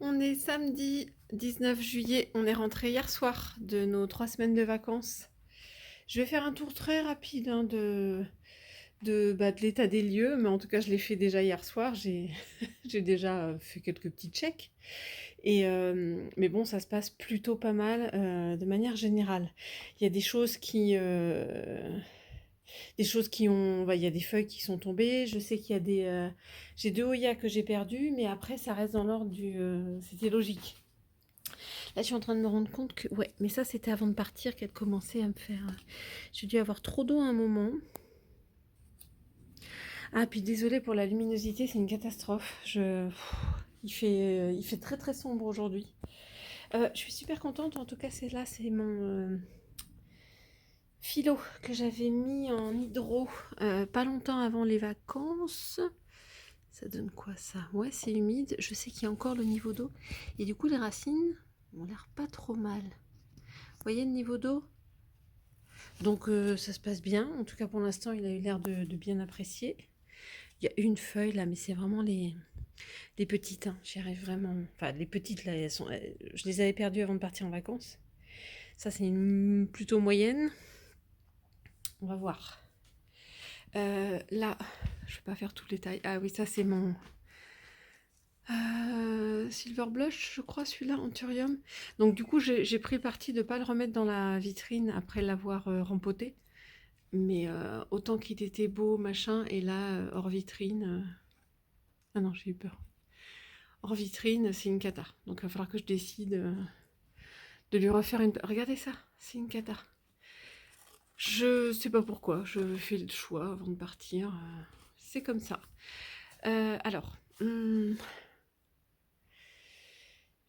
On est samedi 19 juillet, on est rentré hier soir de nos 3 semaines de vacances. Je vais faire un tour très rapide hein, de l'état des lieux, mais en tout cas je l'ai fait déjà hier soir, j'ai déjà fait quelques petits checks. Mais bon, ça se passe plutôt pas mal de manière générale. Il y a des choses qui ont, bah, il y a des feuilles qui sont tombées. Je sais qu'il y a j'ai 2 Oya que j'ai perdues, mais après ça reste dans l'ordre c'était logique. Là, je suis en train de me rendre compte que, ouais, mais ça, c'était avant de partir qu'elle commençait à me faire. J'ai dû avoir trop d'eau à un moment. Ah, puis désolée pour la luminosité, c'est une catastrophe. Il fait très très sombre aujourd'hui. Je suis super contente, en tout cas, c'est mon philo que j'avais mis en hydro pas longtemps avant les vacances. Ça donne quoi ça? Ouais, c'est humide. Je sais qu'il y a encore le niveau d'eau. Et du coup, les racines ont l'air pas trop mal. Vous voyez le niveau d'eau? Donc ça se passe bien. En tout cas, pour l'instant, il a eu l'air de bien apprécier. Il y a une feuille là, mais c'est vraiment les petites. Hein. J'y arrive vraiment. Enfin, les petites là, je les avais perdues avant de partir en vacances. Ça, c'est une plutôt moyenne. On va voir. Là, je ne vais pas faire tout le détail. Ah oui, ça, c'est mon Silver Blush, je crois, celui-là, Anthurium. Donc, du coup, j'ai pris le parti de ne pas le remettre dans la vitrine après l'avoir rempoté. Mais autant qu'il était beau, machin, et là, hors vitrine. Ah non, j'ai eu peur. Hors vitrine, c'est une cata. Donc il va falloir que je décide de lui refaire une. Regardez ça, c'est une cata. Je sais pas pourquoi, je fais le choix avant de partir. C'est comme ça. Alors,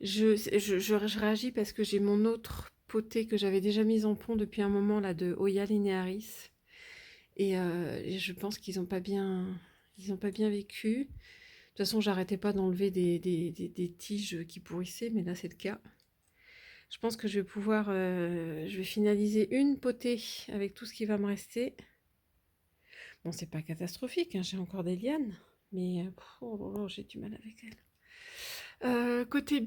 je réagis parce que j'ai mon autre potée que j'avais déjà mise en pont depuis un moment, là, de Oya linearis. Et je pense qu'ils n'ont pas bien, ils ont pas bien vécu. De toute façon, j'arrêtais pas d'enlever des tiges qui pourrissaient, mais là, c'est le cas. Je pense que je vais pouvoir, je vais finaliser une potée avec tout ce qui va me rester. Bon, c'est pas catastrophique, hein, j'ai encore des lianes, mais oh là là, j'ai du mal avec elles. Côté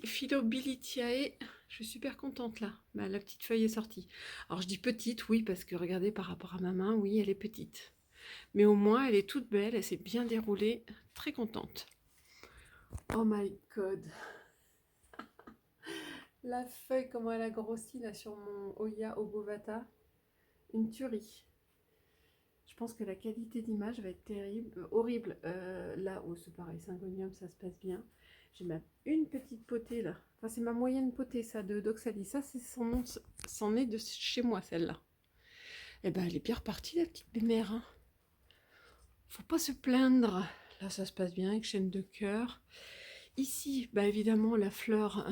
philo Bilitiae, je suis super contente là. Bah, la petite feuille est sortie. Alors je dis petite, oui, parce que regardez par rapport à ma main, oui, elle est petite. Mais au moins, elle est toute belle, elle s'est bien déroulée, très contente. Oh my god, la feuille, comment elle a grossi là sur mon Oya Obovata, une tuerie. Je pense que la qualité d'image va être terrible, horrible. Là, oh, c'est pareil, Syngonium, ça se passe bien. J'ai une petite potée là. Enfin, c'est ma moyenne potée, ça, de d'Oxalis. Ça, c'est son nom, c'en est de chez moi, celle-là. Eh ben, elle est bien repartie, la petite bémère. Hein. Faut pas se plaindre. Là, ça se passe bien avec chaîne de cœur. Ici, bah évidemment, la fleur,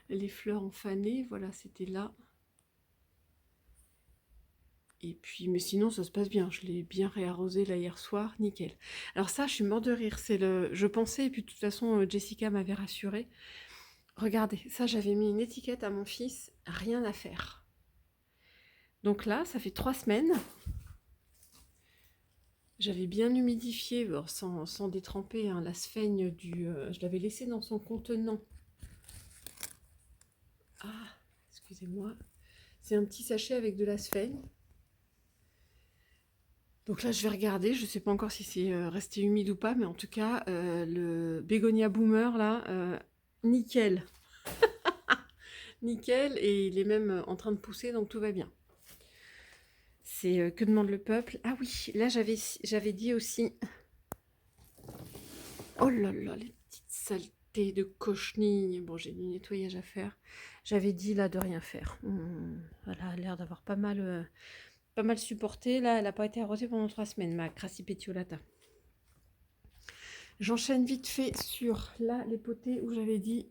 les fleurs en fanée, voilà, c'était là. Et puis, mais sinon, ça se passe bien. Je l'ai bien réarrosé là hier soir, nickel. Alors ça, je suis mort de rire. Je pensais, et puis de toute façon, Jessica m'avait rassurée. Regardez, ça, j'avais mis une étiquette à mon fils, rien à faire. Donc là, ça fait 3 semaines. J'avais bien humidifié, sans détremper, hein, la sphaigne je l'avais laissé dans son contenant. Ah, excusez-moi. C'est un petit sachet avec de la sphaigne. Donc là, je vais regarder. Je ne sais pas encore si c'est resté humide ou pas, mais en tout cas, le bégonia boomer, là, nickel. Nickel, et il est même en train de pousser, donc tout va bien. C'est que demande le peuple? Ah oui, là, j'avais dit aussi... Oh là là, les petites saletés de cochenille. Bon, j'ai du nettoyage à faire. J'avais dit, là, de rien faire. Voilà, elle a l'air d'avoir pas mal supporté. Là, elle n'a pas été arrosée pendant 3 semaines, ma crassipétiolata. J'enchaîne vite fait sur là les potées où j'avais dit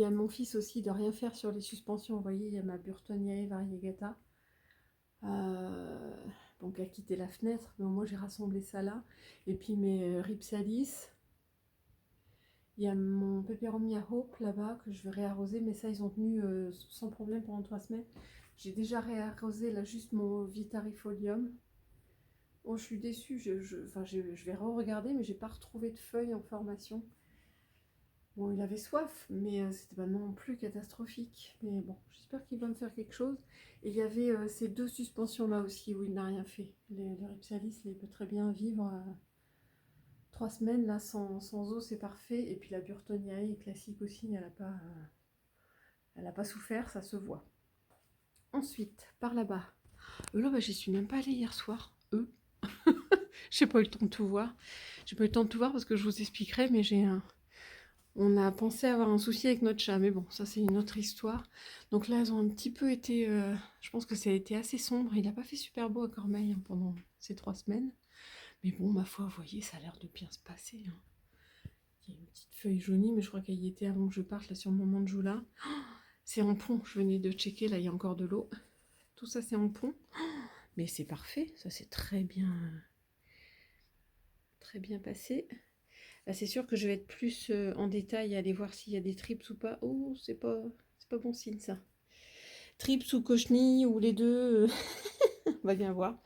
à mon fils aussi de rien faire sur les suspensions. Vous voyez, il y a ma Burtoniae variegata. Bon, qui a quitté la fenêtre, mais au moins j'ai rassemblé ça là. Et puis mes Ripsalis. Il y a mon Peperomia Hope là-bas que je vais réarroser, mais ça ils ont tenu sans problème pendant 3 semaines. J'ai déjà réarrosé là juste mon Vitarifolium. Oh, je suis déçue, enfin, je vais re-regarder, mais j'ai pas retrouvé de feuilles en formation. Bon, il avait soif, mais c'était pas non plus catastrophique. Mais bon, j'espère qu'il va me faire quelque chose. Et il y avait ces deux suspensions-là aussi où il n'a rien fait. Le Ripsalis, il peut très bien vivre 3 semaines là sans eau, c'est parfait. Et puis la Burtoniae classique aussi, elle a pas souffert, ça se voit. Ensuite, par là-bas. Là, bah, j'y suis même pas allée hier soir. J'ai pas eu le temps de tout voir. J'ai pas eu le temps de tout voir parce que je vous expliquerai, mais on a pensé avoir un souci avec notre chat, mais bon, ça c'est une autre histoire. Donc là, elles ont un petit peu été... je pense que ça a été assez sombre. Il n'a pas fait super beau à Cormeilles hein, pendant ces 3 semaines. Mais bon, ma foi, vous voyez, ça a l'air de bien se passer. Hein. Il y a une petite feuille jaunie, mais je crois qu'elle y était avant que je parte là sur mon mandjoula. C'est en pont, je venais de checker, là il y a encore de l'eau. Tout ça c'est en pont. Mais c'est parfait, ça c'est très bien passé. Là c'est sûr que je vais être plus en détail, aller voir s'il y a des trips ou pas. Oh, c'est pas bon signe ça. Trips ou cochenilles ou les deux, on va bien voir.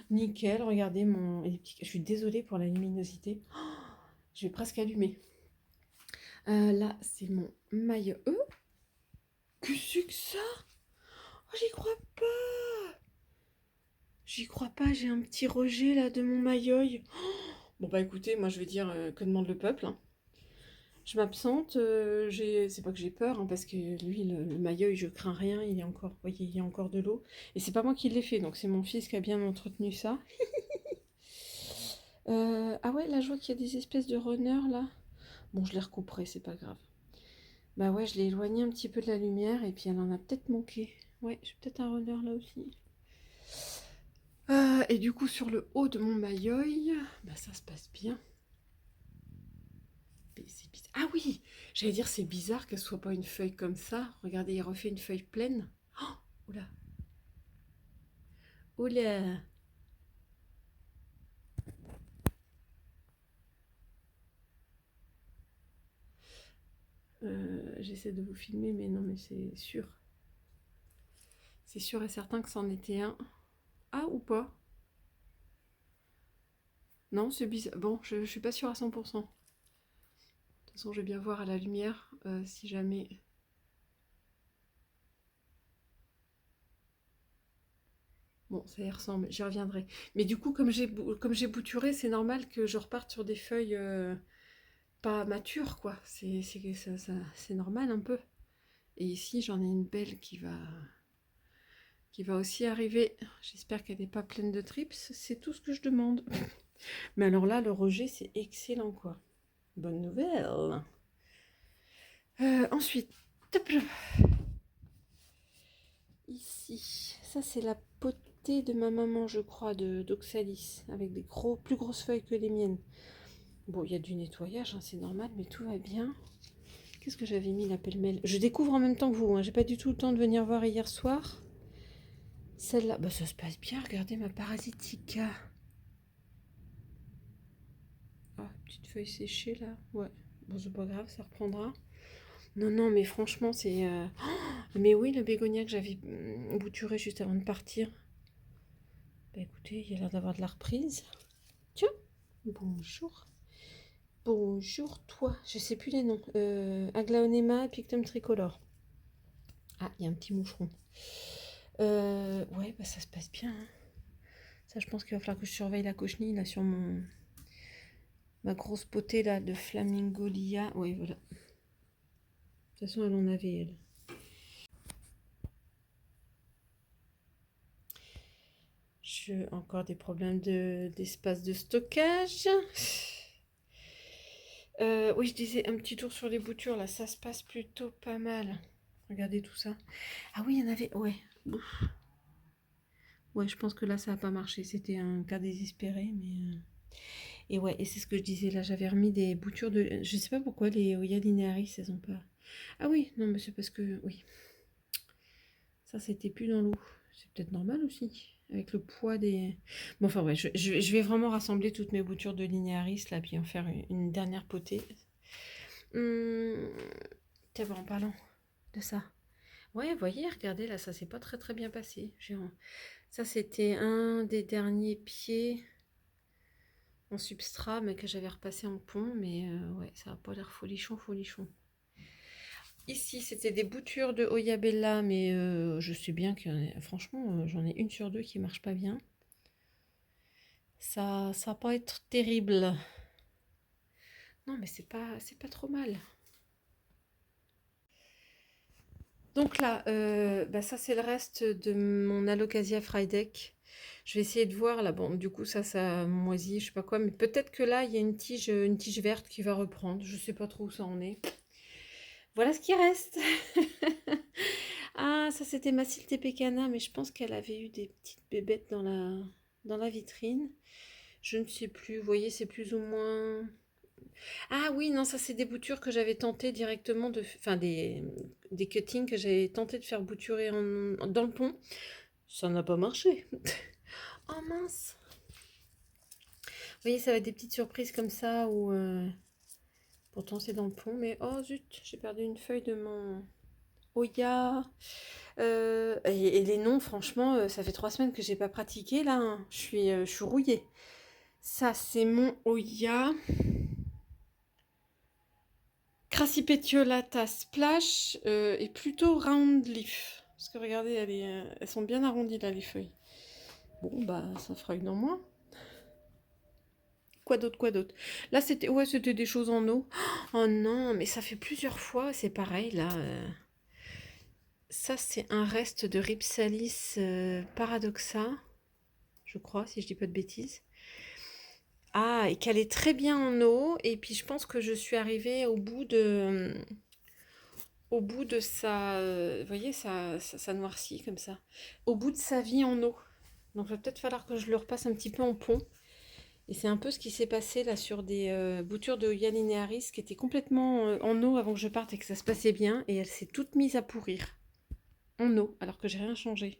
Nickel, regardez mon... Je suis désolée pour la luminosité. Je vais presque allumer. Là c'est mon maillot. Que c'est que ça? Oh, j'y crois pas. J'y crois pas, j'ai un petit rejet là de mon maillot. Bon bah écoutez, moi je vais dire que demande le peuple. Hein. Je m'absente, c'est pas que j'ai peur, hein, parce que lui, le maillot, je crains rien, il est encore, vous voyez, il y a encore de l'eau. Et c'est pas moi qui l'ai fait, donc c'est mon fils qui a bien entretenu ça. Ah ouais, là je vois qu'il y a des espèces de runners là. Bon, je les recouperai, c'est pas grave. Bah ouais, je l'ai éloigné un petit peu de la lumière, et puis elle en a peut-être manqué. Ouais, j'ai peut-être un runner là aussi. Et du coup, sur le haut de mon maillot, bah ça se passe bien. Ah oui, j'allais dire c'est bizarre qu'elle soit pas une feuille comme ça. Regardez, il refait une feuille pleine. Oh, oula. Oula. J'essaie de vous filmer, mais non, mais c'est sûr. C'est sûr et certain que c'en était un. Ah, ou pas? Non, c'est bizarre. Bon, je suis pas sûre à 100%. De toute façon, je vais bien voir à la lumière si jamais... Bon, ça y ressemble, j'y reviendrai. Mais du coup, comme j'ai bouturé, c'est normal que je reparte sur des feuilles pas matures, quoi. C'est normal un peu. Et ici, j'en ai une belle qui va aussi arriver. J'espère qu'elle n'est pas pleine de trips. C'est tout ce que je demande. Mais alors là, le rejet, c'est excellent, quoi. Bonne nouvelle. Ensuite, top, ici, ça c'est la potée de ma maman, je crois, d'Oxalis, avec des plus grosses feuilles que les miennes. Bon, il y a du nettoyage, hein, c'est normal, mais tout va bien. Qu'est-ce que j'avais mis la pêle-mêle? Je découvre en même temps que vous, hein. J'ai pas du tout le temps de venir voir hier soir. Celle-là, bah ça se passe bien, regardez ma parasitica. Ah, petite feuille séchée là, ouais. Bon, c'est pas grave, ça reprendra. Non, non, mais franchement, c'est... Mais oui, le bégonia que j'avais bouturé juste avant de partir. Bah écoutez, il a l'air d'avoir de la reprise. Tiens, bonjour. Bonjour, toi. Je sais plus les noms. Aglaonema, Pictum tricolore. Ah, il y a un petit moucheron. Ouais, bah ça se passe bien. Hein. Ça, je pense qu'il va falloir que je surveille la cochenille là sur ma grosse potée là de flamingolia. Oui, voilà. De toute façon, elle en avait, elle. Encore des problèmes d'espace de stockage. Oui, je disais un petit tour sur les boutures, là, ça se passe plutôt pas mal. Regardez tout ça. Ah oui, il y en avait... Ouais. Ouf. Ouais, je pense que là, ça n'a pas marché. C'était un cas désespéré, mais... Et ouais, et c'est ce que je disais, là, j'avais remis des boutures de... Je sais pas pourquoi les Oya linearis, elles ont pas... Ah oui, non, mais c'est parce que... Oui. Ça, c'était plus dans l'eau. C'est peut-être normal aussi, avec le poids des... Bon, enfin, ouais, je vais vraiment rassembler toutes mes boutures de linearis, là, puis en faire une dernière potée. Tiens, bon, en parlant de ça. Ouais, vous voyez, regardez, là, ça s'est pas très très bien passé. Ça, c'était un des derniers pieds. en substrat, mais que j'avais repassé en pont. Mais ouais, ça n'a pas l'air folichon, folichon. Ici, c'était des boutures de Oya Bella, mais je sais bien que franchement, j'en ai une sur deux qui marche pas bien. Ça va pas être terrible. Non, mais c'est pas trop mal. Donc là, bah ça c'est le reste de mon Alocasia Frydek. Je vais essayer de voir là. Bon, du coup ça moisit, je sais pas quoi, mais peut-être que là il y a une tige verte qui va reprendre. Je sais pas trop où ça en est. Voilà ce qui reste. Ah, ça c'était ma Pecana, mais je pense qu'elle avait eu des petites bébêtes dans la vitrine. Je ne sais plus. Vous voyez, c'est plus ou moins. Ah oui, non, ça c'est des boutures que j'avais tenté directement de... Enfin, des cuttings que j'avais tenté de faire bouturer dans le pont. Ça n'a pas marché. Oh mince. Vous voyez, ça va être des petites surprises comme ça où... Pourtant c'est dans le pont, mais oh zut, j'ai perdu une feuille de mon Oya. Et les noms, franchement, ça fait 3 semaines que j'ai pas pratiqué là, hein. Je suis rouillée. Ça c'est mon Oya. Crassipetiolata Splash est plutôt round leaf. Parce que regardez, elles sont bien arrondies là, les feuilles. Bon, bah, ça fera une en moins. Quoi d'autre, quoi d'autre? Là, c'était ouais, c'était des choses en eau. Oh non, mais ça fait plusieurs fois, c'est pareil là. Ça, c'est un reste de Ripsalis paradoxa, je crois, si je dis pas de bêtises. Ah, et qu'elle est très bien en eau. Et puis, je pense que je suis arrivée au bout de sa, vous voyez, ça noircit comme ça. Au bout de sa vie en eau. Donc, il va peut-être falloir que je le repasse un petit peu en pont. Et c'est un peu ce qui s'est passé là sur des boutures de Oya linearis qui étaient complètement en eau avant que je parte et que ça se passait bien. Et elle s'est toute mise à pourrir en eau alors que j'ai rien changé.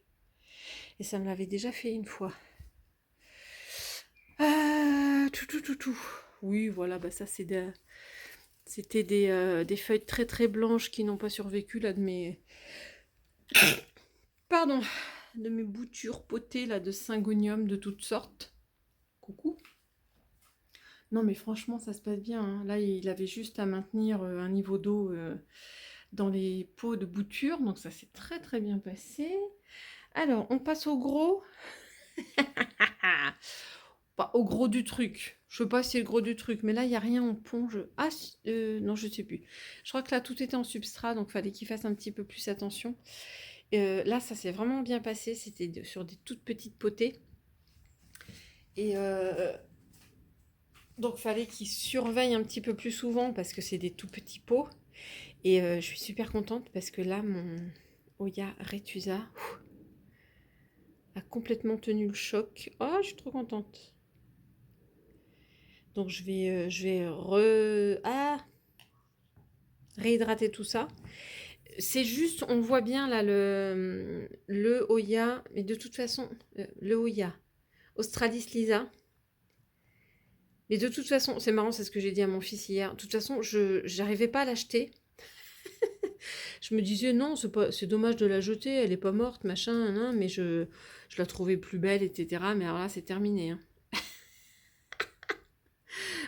Et ça me l'avait déjà fait une fois. Tout. Oui, voilà, bah ça c'était des feuilles très très blanches qui n'ont pas survécu là de mes... Pardon, de mes boutures potées là de syngonium de toutes sortes. Coucou. Non mais franchement ça se passe bien, hein. Là il avait juste à maintenir un niveau d'eau dans les pots de bouture, donc ça s'est très très bien passé. Alors on passe au gros. Pas au gros du truc. Je sais pas si c'est le gros du truc, mais là il n'y a rien en pont. Ah non je sais plus. Je crois que là tout était en substrat, donc il fallait qu'il fasse un petit peu plus attention. Là ça s'est vraiment bien passé, c'était sur des toutes petites potées. Et donc fallait qu'il surveille un petit peu plus souvent parce que c'est des tout petits pots. Et je suis super contente parce que là mon Oya Retusa a complètement tenu le choc. Oh je suis trop contente. Donc je vais réhydrater tout ça. C'est juste, on voit bien là le Oya, mais de toute façon, le Oya, Australis lisa. Mais de toute façon, c'est marrant, c'est ce que j'ai dit à mon fils hier. De toute façon, je n'arrivais pas à l'acheter. Je me disais non, c'est dommage de la jeter, elle est pas morte, machin, hein, mais je la trouvais plus belle, etc. Mais alors là, c'est terminé, hein.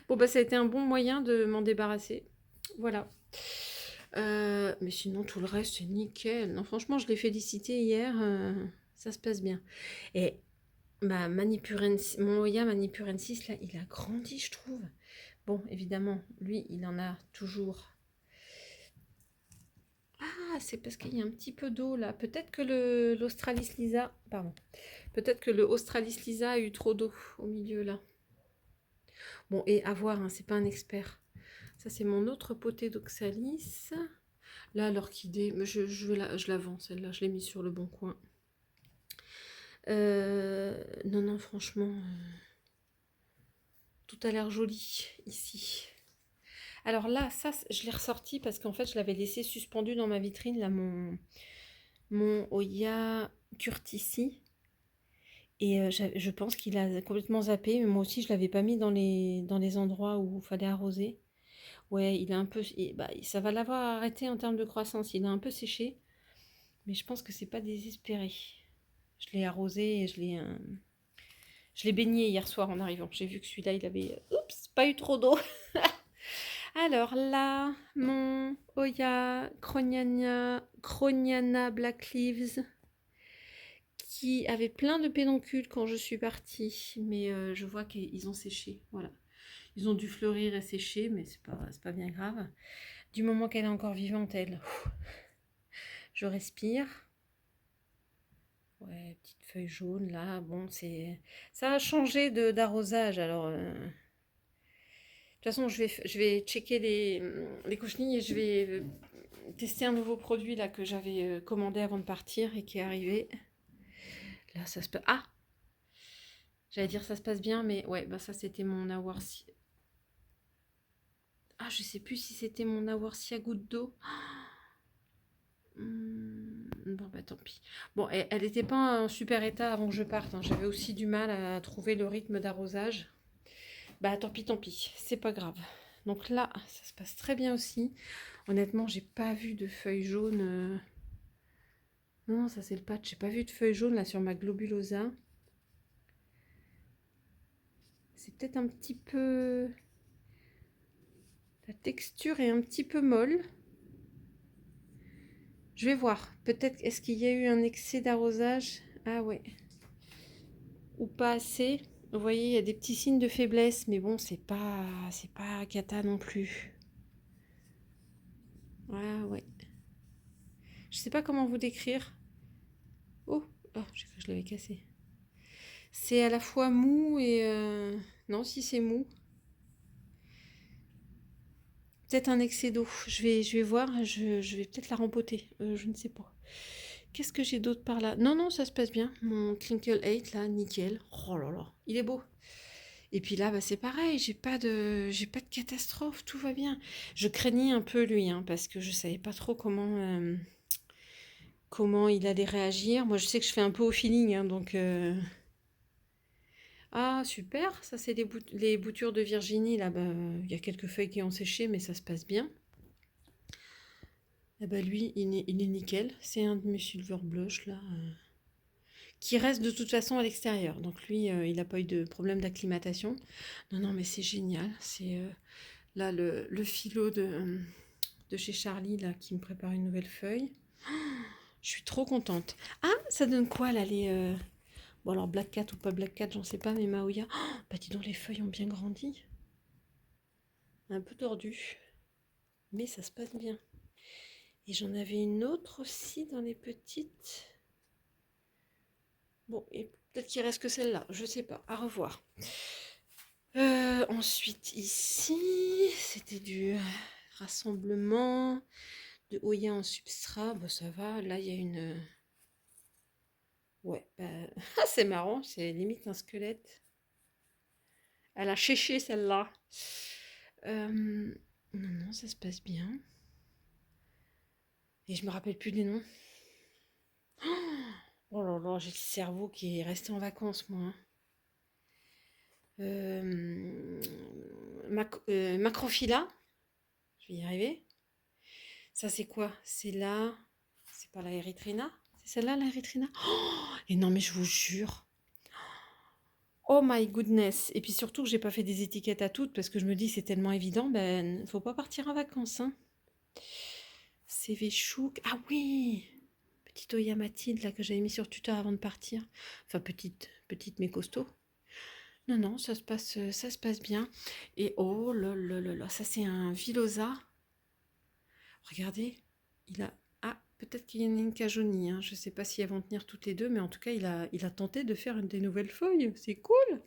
Bon, bah, ça a été un bon moyen de m'en débarrasser. Voilà. Mais sinon, tout le reste, c'est nickel. Non, franchement, je l'ai félicité hier. Ça se passe bien. Et mon Oya Manipurensis, là, il a grandi, je trouve. Bon, évidemment, lui, il en a toujours. Ah, c'est parce qu'il y a un petit peu d'eau, là. Peut-être que l'Australis lisa... Pardon. Peut-être que le Australis lisa a eu trop d'eau au milieu, là. Bon, et à voir, hein, c'est pas un expert. Ça, c'est mon autre potée d'oxalis. Là, l'orchidée, je la vends, celle-là. Je l'ai mise sur le bon coin. Non, franchement, tout a l'air joli ici. Alors là, ça, je l'ai ressorti parce qu'en fait, je l'avais laissé suspendu dans ma vitrine, là, mon Oya Curtici. Et je pense qu'il a complètement zappé, mais moi aussi, je l'avais pas mis dans les endroits où il fallait arroser. Ouais, il a un peu... ça va l'avoir arrêté en termes de croissance. Il a un peu séché, mais je pense que c'est pas désespéré. Je l'ai arrosé et Je l'ai baigné hier soir en arrivant. J'ai vu que celui-là, il avait, oups, pas eu trop d'eau. Alors là, mon Oya Croniana Black Leaves, qui avait plein de pédoncules quand je suis partie, mais je vois qu'ils ont séché, voilà. Ils ont dû fleurir et sécher, mais c'est pas bien grave. Du moment qu'elle est encore vivante, elle, je respire. Ouais, petite feuille jaune là, bon, ça a changé d'arrosage, alors... De toute façon, je vais checker les cochenilles et je vais tester un nouveau produit là que j'avais commandé avant de partir et qui est arrivé. Là, ça se passe... Ah! J'allais dire ça se passe bien, mais ouais, bah ça c'était mon Awarsia. Ah, je sais plus si c'était mon Awarsia goutte d'eau. Bon, bah tant pis. Bon, elle n'était pas en super état avant que je parte, hein. J'avais aussi du mal à trouver le rythme d'arrosage. Bah tant pis, c'est pas grave. Donc là, ça se passe très bien aussi. Honnêtement, j'ai pas vu de feuilles jaunes. Non, ça c'est le patch. J'ai pas vu de feuilles jaunes là sur ma globulosa. C'est peut-être un petit peu... La texture est un petit peu molle. Je vais voir. Peut-être est-ce qu'il y a eu un excès d'arrosage? Ah ouais. Ou pas assez. Vous voyez, il y a des petits signes de faiblesse, mais bon, c'est pas cata non plus. Ah ouais. Je sais pas comment vous décrire. Oh, j'ai cru que je l'avais cassé. C'est à la fois mou et... Non, si c'est mou. Peut-être un excès d'eau. Je vais voir. Je vais peut-être la rempoter. Je ne sais pas. Qu'est-ce que j'ai d'autre par là? Non, non, ça se passe bien. Mon Crinkle 8, là, nickel. Oh là là, il est beau. Et puis là, bah, c'est pareil. J'ai pas de catastrophe. Tout va bien. Je craignais un peu lui, hein, parce que je savais pas trop comment il allait réagir. Moi, je sais que je fais un peu au feeling, hein, donc... Ah, super. Ça, c'est les boutures de Virginie. Là, bah, il y a quelques feuilles qui ont séché, mais ça se passe bien. Ah bah lui, il est nickel. C'est un de mes Silver Blush, là, qui reste de toute façon à l'extérieur. Donc lui, il n'a pas eu de problème d'acclimatation. Non, non, mais c'est génial. C'est là le philo de chez Charlie, là, qui me prépare une nouvelle feuille. Je suis trop contente. Ah, ça donne quoi, là, les... Bon, alors, Black Cat ou pas Black Cat, j'en sais pas, mais Maoya... Oh, bah, dis donc, les feuilles ont bien grandi. Un peu tordu, mais ça se passe bien. Et j'en avais une autre aussi dans les petites. Bon, et peut-être qu'il reste que celle-là, je sais pas, à revoir. Ensuite, ici, c'était du rassemblement de Oya en substrat. Bon, ça va, là, il y a une... Ouais, bah... c'est marrant, c'est limite un squelette. Elle a séché, celle-là. Non, non, ça se passe bien. Et je me rappelle plus des noms. Oh là là, j'ai le cerveau qui est resté en vacances, moi, hein. Macrophylla, je vais y arriver. Ça, c'est quoi? C'est là. C'est pas la Erythrina? C'est celle-là, la Erythrina? Oh, et non, mais je vous jure. Oh my goodness. Et puis surtout que j'ai pas fait des étiquettes à toutes parce que je me dis c'est tellement évident, ben faut pas partir en vacances, hein. CV Chouk. Ah oui! Petite Oya Mathilde là que j'avais mis sur tuteur avant de partir. Enfin petite mais costaud. Non, non, ça se passe bien. Et oh là là là là, ça c'est un Villosa. Regardez, il a... Ah, peut-être qu'il y en a une qui a jauni, hein. Je ne sais pas si elles vont tenir toutes les deux, mais en tout cas, il a tenté de faire des nouvelles feuilles. C'est cool.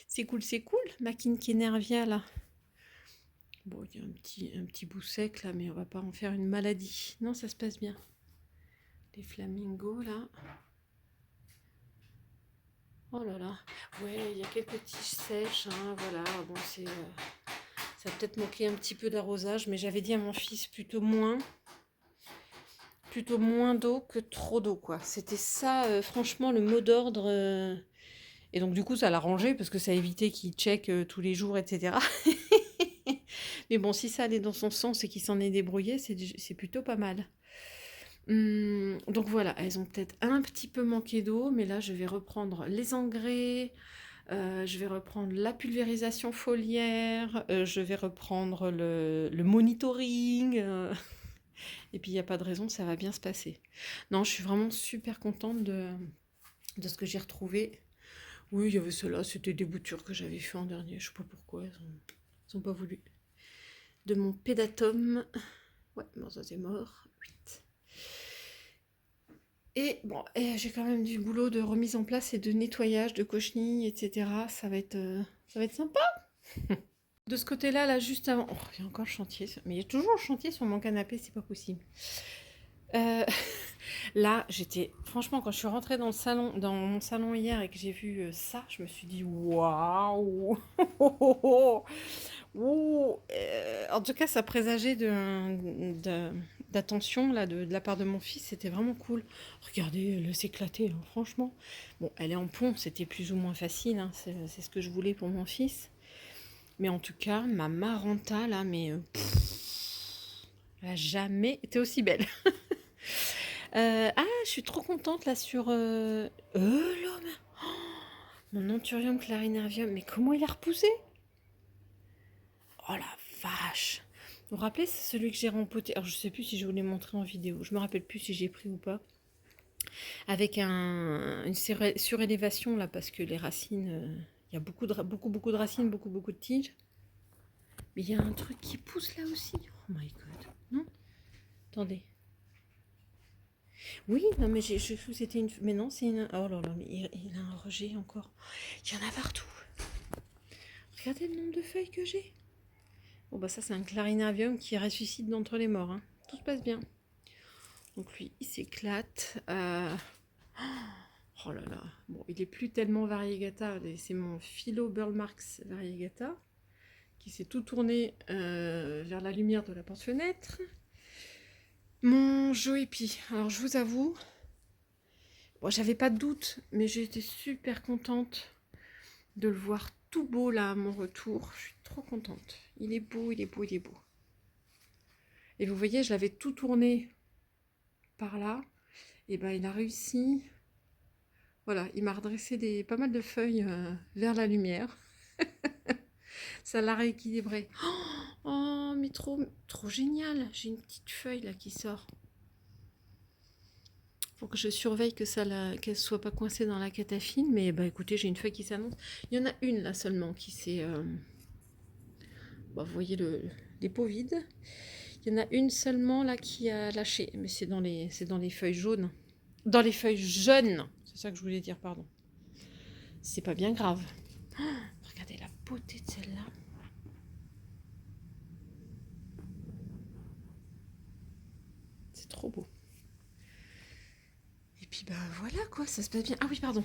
C'est cool, c'est cool. Ma Kinkenervia, là. Bon, il y a un petit bout sec, là, mais on va pas en faire une maladie. Non, ça se passe bien. Les flamingos, là. Oh là là. Ouais, il y a quelques tiges sèches, hein, voilà. Bon, ça a peut-être manqué un petit peu d'arrosage, mais j'avais dit à mon fils plutôt moins d'eau que trop d'eau, quoi. C'était ça, franchement, le mot d'ordre. Et donc, du coup, ça l'a rangé parce que ça a évité qu'il check tous les jours, etc. Mais bon, si ça allait dans son sens et qu'il s'en est débrouillé, c'est plutôt pas mal. Donc voilà, elles ont peut-être un petit peu manqué d'eau, mais là je vais reprendre les engrais, je vais reprendre la pulvérisation foliaire, je vais reprendre le monitoring, et puis il n'y a pas de raison, ça va bien se passer. Non, je suis vraiment super contente de ce que j'ai retrouvé. Oui, il y avait cela, c'était des boutures que j'avais fait en dernier, je sais pas pourquoi, ils ont pas voulu. De mon pédatum, ouais, bon ça c'est mort, 8. Et bon, j'ai quand même du boulot de remise en place et de nettoyage, de cochenilles, etc. Ça va être sympa. De ce côté-là, là, juste avant... Oh, il y a encore le chantier. Mais il y a toujours le chantier sur mon canapé, c'est pas possible. Euh, Là, j'étais... Franchement, quand je suis rentrée dans le salon, dans mon salon hier et que j'ai vu ça, je me suis dit, waouh. Ouh, en tout cas, ça présageait d'attention là, de la part de mon fils. C'était vraiment cool. Regardez, elle s'éclater, hein, franchement. Bon, elle est en pont, c'était plus ou moins facile. Hein, c'est ce que je voulais pour mon fils. Mais en tout cas, ma Maranta, là, mais elle a jamais été aussi belle. Je suis trop contente là sur... l'homme. Mon Anthurium clarinervium. Mais comment il a repoussé? Oh la vache! Vous vous rappelez, c'est celui que j'ai rempoté. Alors je sais plus si je vous l'ai montré en vidéo. Je me rappelle plus si j'ai pris ou pas. Avec une surélévation là, parce que les racines, il y a beaucoup de racines, beaucoup de tiges. Mais il y a un truc qui pousse là aussi. Oh my god. Non? Attendez. Oui, non mais je cru que c'était une... Mais non, c'est une... Oh là là, mais il a un rejet encore. Il y en a partout. Regardez le nombre de feuilles que j'ai. Bon bah ça c'est un clarinarium qui ressuscite d'entre les morts. Hein. Tout se passe bien. Donc lui, il s'éclate. Oh là là. Bon, il est plus tellement variegata. C'est mon Philo Burlmarx variegata qui s'est tout tourné vers la lumière de la porte-fenêtre. Mon Joépi. Alors je vous avoue, bon, j'avais pas de doute, mais j'ai été super contente de le voir tout beau là à mon retour. Je suis trop contente. Il est beau, il est beau, il est beau. Et vous voyez, je l'avais tout tourné par là. Et ben il a réussi. Voilà, il m'a redressé pas mal de feuilles vers la lumière. Ça l'a rééquilibré. Oh, mais trop génial. J'ai une petite feuille là qui sort. Faut que je surveille que qu'elle soit pas coincée dans la catafine. Mais bah écoutez, j'ai une feuille qui s'annonce. Il y en a une là seulement qui s'est... Bah, vous voyez les pots vides. Il y en a une seulement là qui a lâché. Mais c'est dans les feuilles jaunes. Dans les feuilles jeunes. C'est ça que je voulais dire, pardon. C'est pas bien grave. Oh, regardez la beauté de celle-là. C'est trop beau. Et puis bah voilà quoi, ça se passe bien. Ah oui, pardon.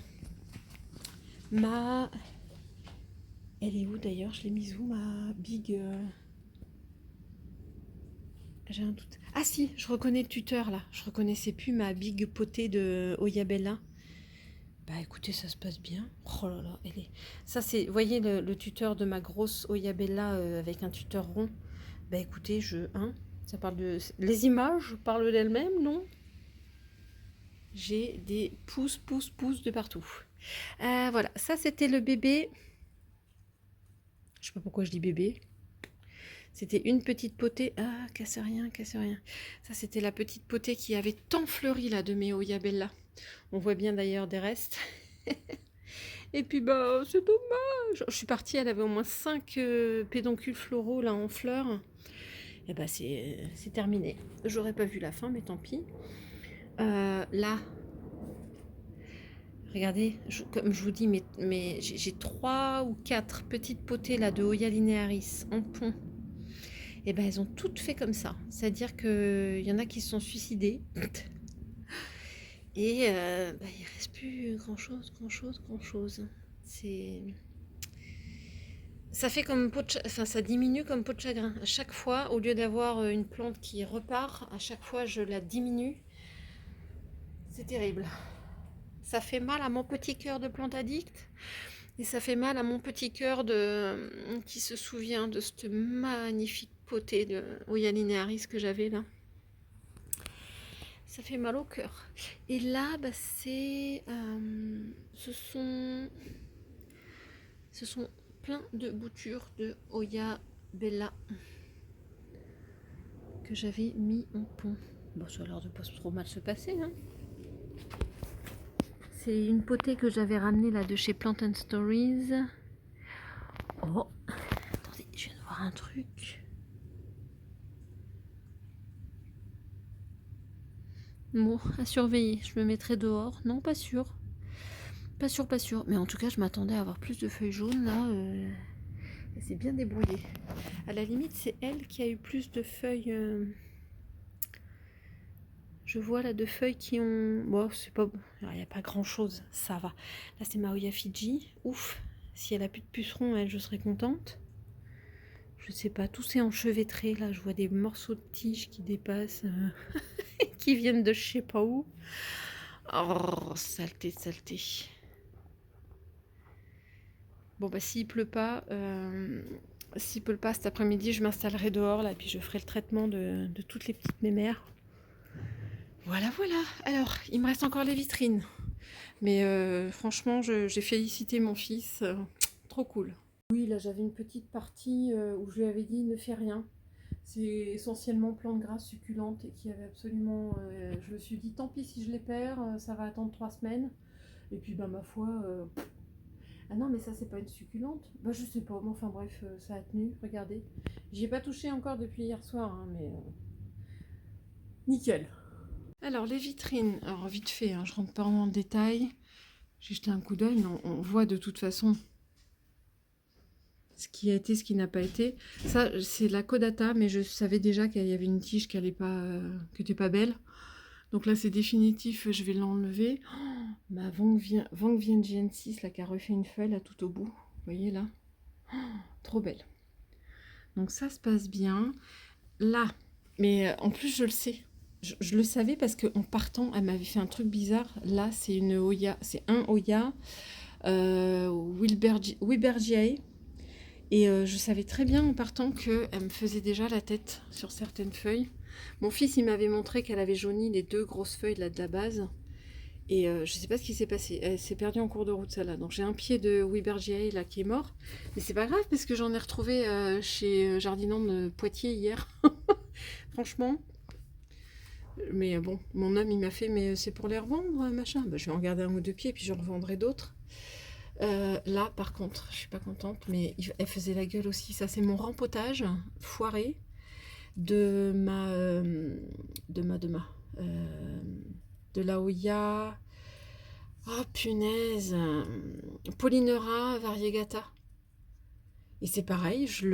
Elle est où d'ailleurs? Je l'ai mise où ma big... J'ai un doute. Ah si, je reconnais le tuteur là. Je reconnaissais plus ma big potée de Oyabella. Bah écoutez, ça se passe bien. Oh là là, elle est... Ça c'est, vous voyez le tuteur de ma grosse Oyabella avec un tuteur rond. Bah écoutez, ça parle de... Les images parlent d'elles-mêmes, non? J'ai des pouces de partout. Voilà, ça c'était le bébé. Je sais pas pourquoi je dis bébé. C'était une petite potée. Ah, casse rien. Ça c'était la petite potée qui avait tant fleuri là de mes Oyabella. On voit bien d'ailleurs des restes. Et puis bah c'est dommage. Je suis partie, elle avait au moins 5 pédoncules floraux là en fleurs. Et bah c'est terminé. J'aurais pas vu la fin, mais tant pis. Là, regardez, comme je vous dis, mais j'ai 3 ou 4 petites potées là de Hoya linearis en pont. Et ben elles ont toutes fait comme ça. C'est-à-dire qu'il y en a qui se sont suicidées. Et il reste plus grand chose. C'est... Ça fait comme enfin ça diminue comme peau de chagrin. À chaque fois, au lieu d'avoir une plante qui repart, à chaque fois je la diminue. C'est terrible. Ça fait mal à mon petit cœur de plante addict. Et ça fait mal à mon petit cœur qui se souvient de cette magnifique potée de Hoya linearis que j'avais là. Ça fait mal au cœur. Et là, bah, ce sont plein de boutures de Oya Bella que j'avais mis en pont. Bon, ça a l'air de pas trop mal se passer, hein. C'est une potée que j'avais ramenée là de chez Plant and Stories. Oh, attendez, je viens de voir un truc. Bon, à surveiller. Je me mettrai dehors. Non, pas sûr. Pas sûr, pas sûr. Mais en tout cas, je m'attendais à avoir plus de feuilles jaunes. Là, elle s'est bien débrouillée. À la limite, c'est elle qui a eu plus de feuilles. Je vois là de feuilles qui ont... Bon, c'est pas... Il n'y a pas grand-chose. Ça va. Là, c'est Maoya Fiji. Ouf. Si elle a plus de pucerons, elle, je serais contente. Je sais pas. Tout s'est enchevêtré. Là, je vois des morceaux de tiges qui dépassent. Qui viennent de je sais pas où. Oh, saleté, saleté. Bon, bah, s'il pleut pas cet après-midi, je m'installerai dehors, là, et puis je ferai le traitement de toutes les petites mémères. Voilà, voilà. Alors, il me reste encore les vitrines. Mais franchement, j'ai félicité mon fils. Trop cool. Oui, là, j'avais une petite partie où je lui avais dit ne fais rien. C'est essentiellement plantes grasses succulentes et qui avait absolument... je me suis dit, tant pis si je les perds, ça va attendre 3 semaines. Et puis, bah, ma foi... Ah non, mais ça, c'est pas une succulente. Bah, je sais pas. Mais enfin, bref, ça a tenu. Regardez. J'y ai pas touché encore depuis hier soir, hein, mais... nickel. Alors, les vitrines. Alors, vite fait, hein, je rentre pas dans le détail. J'ai jeté un coup d'œil, mais on voit de toute façon ce qui a été, ce qui n'a pas été. Ça, c'est la Codata, mais je savais déjà qu'il y avait une tige qui n'était pas belle. Donc là, c'est définitif, je vais l'enlever. Oh, ma Vang Vieng Gen 6, là, qui a refait une feuille, là, tout au bout. Vous voyez, là. Oh, trop belle. Donc ça se passe bien. Là, mais en plus, je le sais. Je le savais parce qu'en partant, elle m'avait fait un truc bizarre. Là, c'est une Oya, c'est un Oya Wilbergiae. Et je savais très bien en partant qu'elle me faisait déjà la tête sur certaines feuilles. Mon fils, il m'avait montré qu'elle avait jauni les 2 grosses feuilles là de la base. Et je ne sais pas ce qui s'est passé. Elle s'est perdue en cours de route, celle-là. Donc j'ai un pied de Webergiae là qui est mort. Mais c'est pas grave parce que j'en ai retrouvé chez Jardinant de Poitiers hier. Franchement. Mais bon, mon homme, il m'a fait, mais c'est pour les revendre, machin. Bah, je vais en garder un ou deux pieds, puis je revendrai d'autres. Là, par contre, je suis pas contente, mais elle faisait la gueule aussi. Ça, c'est mon rempotage foiré de de la Oya. Oh punaise, Polynera variegata. Et c'est pareil, je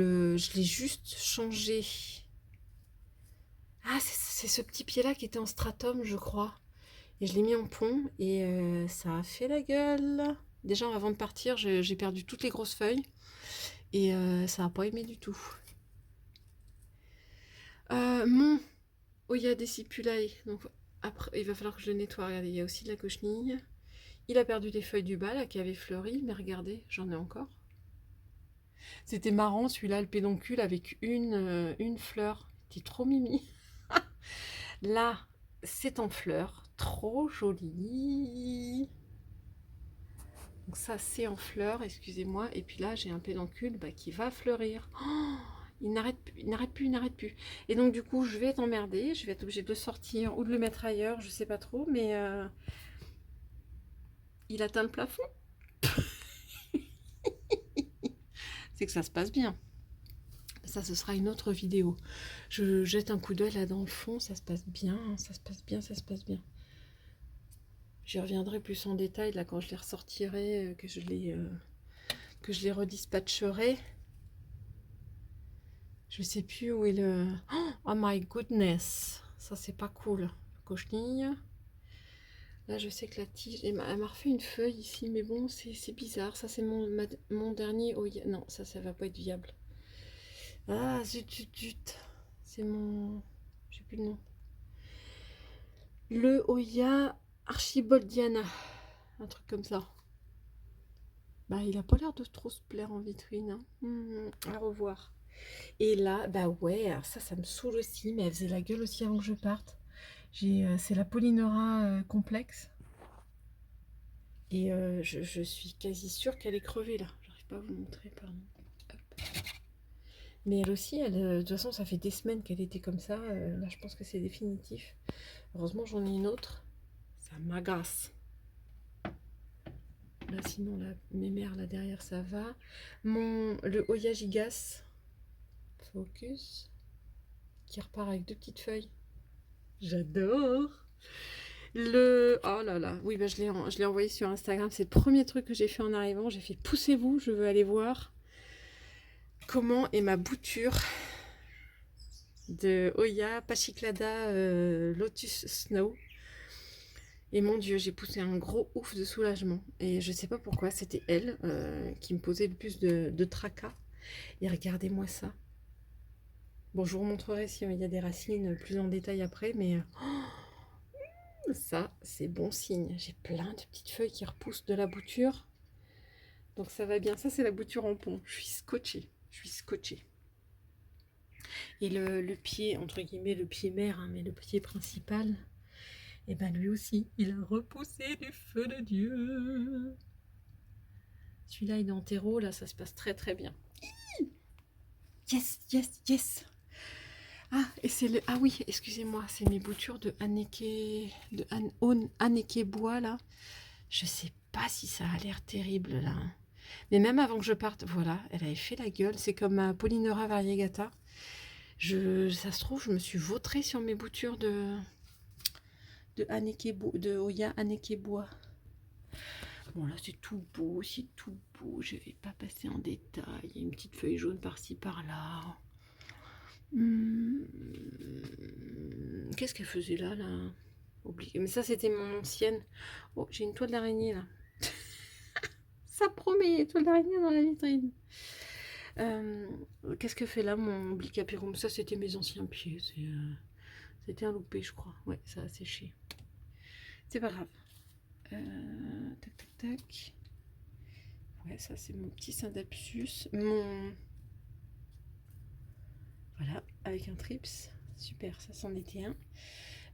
l'ai juste changé. Ah, c'est ce petit pied-là qui était en stratum, je crois. Et je l'ai mis en pont et ça a fait la gueule. Déjà, avant de partir, j'ai perdu toutes les grosses feuilles. Et ça n'a pas aimé du tout. Mon Oya Decipulae, donc après, il va falloir que je le nettoie. Regardez, il y a aussi de la cochenille. Il a perdu les feuilles du bas là, qui avaient fleuri, mais regardez, j'en ai encore. C'était marrant celui-là, le pédoncule avec une fleur. C'était trop mimi. Là, c'est en fleur, trop joli. Donc ça, c'est en fleur, excusez-moi. Et puis là, j'ai un pédoncule qui va fleurir. Oh, il n'arrête plus, il n'arrête plus, il n'arrête plus. Et donc du coup, je vais être emmerdée. Je vais être obligée de le sortir ou de le mettre ailleurs, je sais pas trop. Mais il atteint le plafond. C'est que ça se passe bien. Ça, ce sera une autre vidéo. Je jette un coup d'œil là dans le fond. Ça se passe bien, ça se passe bien, ça se passe bien. J'y reviendrai plus en détail là quand je les ressortirai, que je les redispatcherai. Je sais plus où est le... Oh my goodness. Ça, c'est pas cool. Cochenille. Là, je sais que la tige... Elle m'a refait une feuille ici, mais bon, c'est bizarre. Ça, c'est mon dernier... Oh, non, ça va pas être viable. Ah, zut, zut, zut. C'est mon... J'ai plus le nom. Le Oya Archiboldiana. Un truc comme ça. Bah, il a pas l'air de trop se plaire en vitrine. Hein. À revoir. Et là, bah ouais, alors ça me saoule aussi, mais elle faisait la gueule aussi avant que je parte. C'est la Polynora complexe. Et je suis quasi sûre qu'elle est crevée là. J'arrive pas à vous montrer, pardon. Hop. Mais elle aussi, de toute façon, ça fait des semaines qu'elle était comme ça. Là, je pense que c'est définitif. Heureusement, j'en ai une autre. Ça m'agace. Là, sinon, mes mères là derrière, ça va. Le Oya Gigas Focus qui repart avec 2 petites feuilles. J'adore. Oh là là, oui, bah, je l'ai envoyé sur Instagram. C'est le premier truc que j'ai fait en arrivant. J'ai fait poussez-vous, je veux aller voir comment est ma bouture de Oya Pachiclada Lotus Snow. Et mon Dieu, j'ai poussé un gros ouf de soulagement. Et je sais pas pourquoi, c'était elle qui me posait le plus de tracas. Et regardez-moi ça. Bon, je vous montrerai s'il y a des racines plus en détail après, mais ça, c'est bon signe. J'ai plein de petites feuilles qui repoussent de la bouture. Donc ça va bien. Ça, c'est la bouture en pont. Je suis scotchée. Je suis scotchée. Et le pied, entre guillemets, le pied mère, hein, mais le pied principal, et ben lui aussi, il a repoussé du feu de Dieu. Celui-là, il est en terreau, là, ça se passe très très bien. Yes, yes, yes. Ah, et c'est le... Ah oui, excusez-moi, c'est mes boutures de Anneke... Anneke bois, là. Je sais pas si ça a l'air terrible, là. Mais même avant que je parte, voilà, elle avait fait la gueule. C'est comme ma Polynora variegata. Ça se trouve, je me suis vautrée sur mes boutures de Oya Anneke bois. Bon, là, c'est tout beau, c'est tout beau. Je vais pas passer en détail. Il y a une petite feuille jaune par-ci, par-là. Qu'est-ce qu'elle faisait là, oublié. Mais ça, c'était mon ancienne. Oh, j'ai une toile d'araignée, là. Ça promet, toile d'araignée dans la vitrine. Qu'est-ce que fait là, mon Blicapirum? Ça, c'était mes anciens pieds. C'était un loupé, je crois. Ouais, ça a séché. C'est pas grave. Tac, tac, tac. Ouais, ça, c'est mon petit Syndapsus. Voilà, avec un trips. Super, ça c'en était un.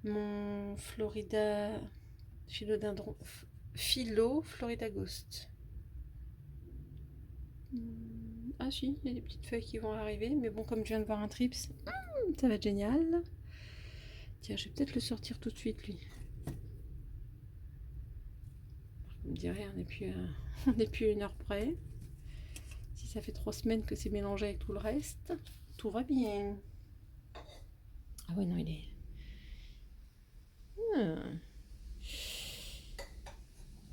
Mon Florida Philodendron Florida Ghost. Ah si, il y a des petites feuilles qui vont arriver, mais bon, comme je viens de voir un trips, ça va être génial. Tiens, je vais peut-être le sortir tout de suite, lui. Vous me direz, on n'est plus à 1 heure près. Si ça fait 3 semaines que c'est mélangé avec tout le reste, tout va bien. Ah ouais, non, il est...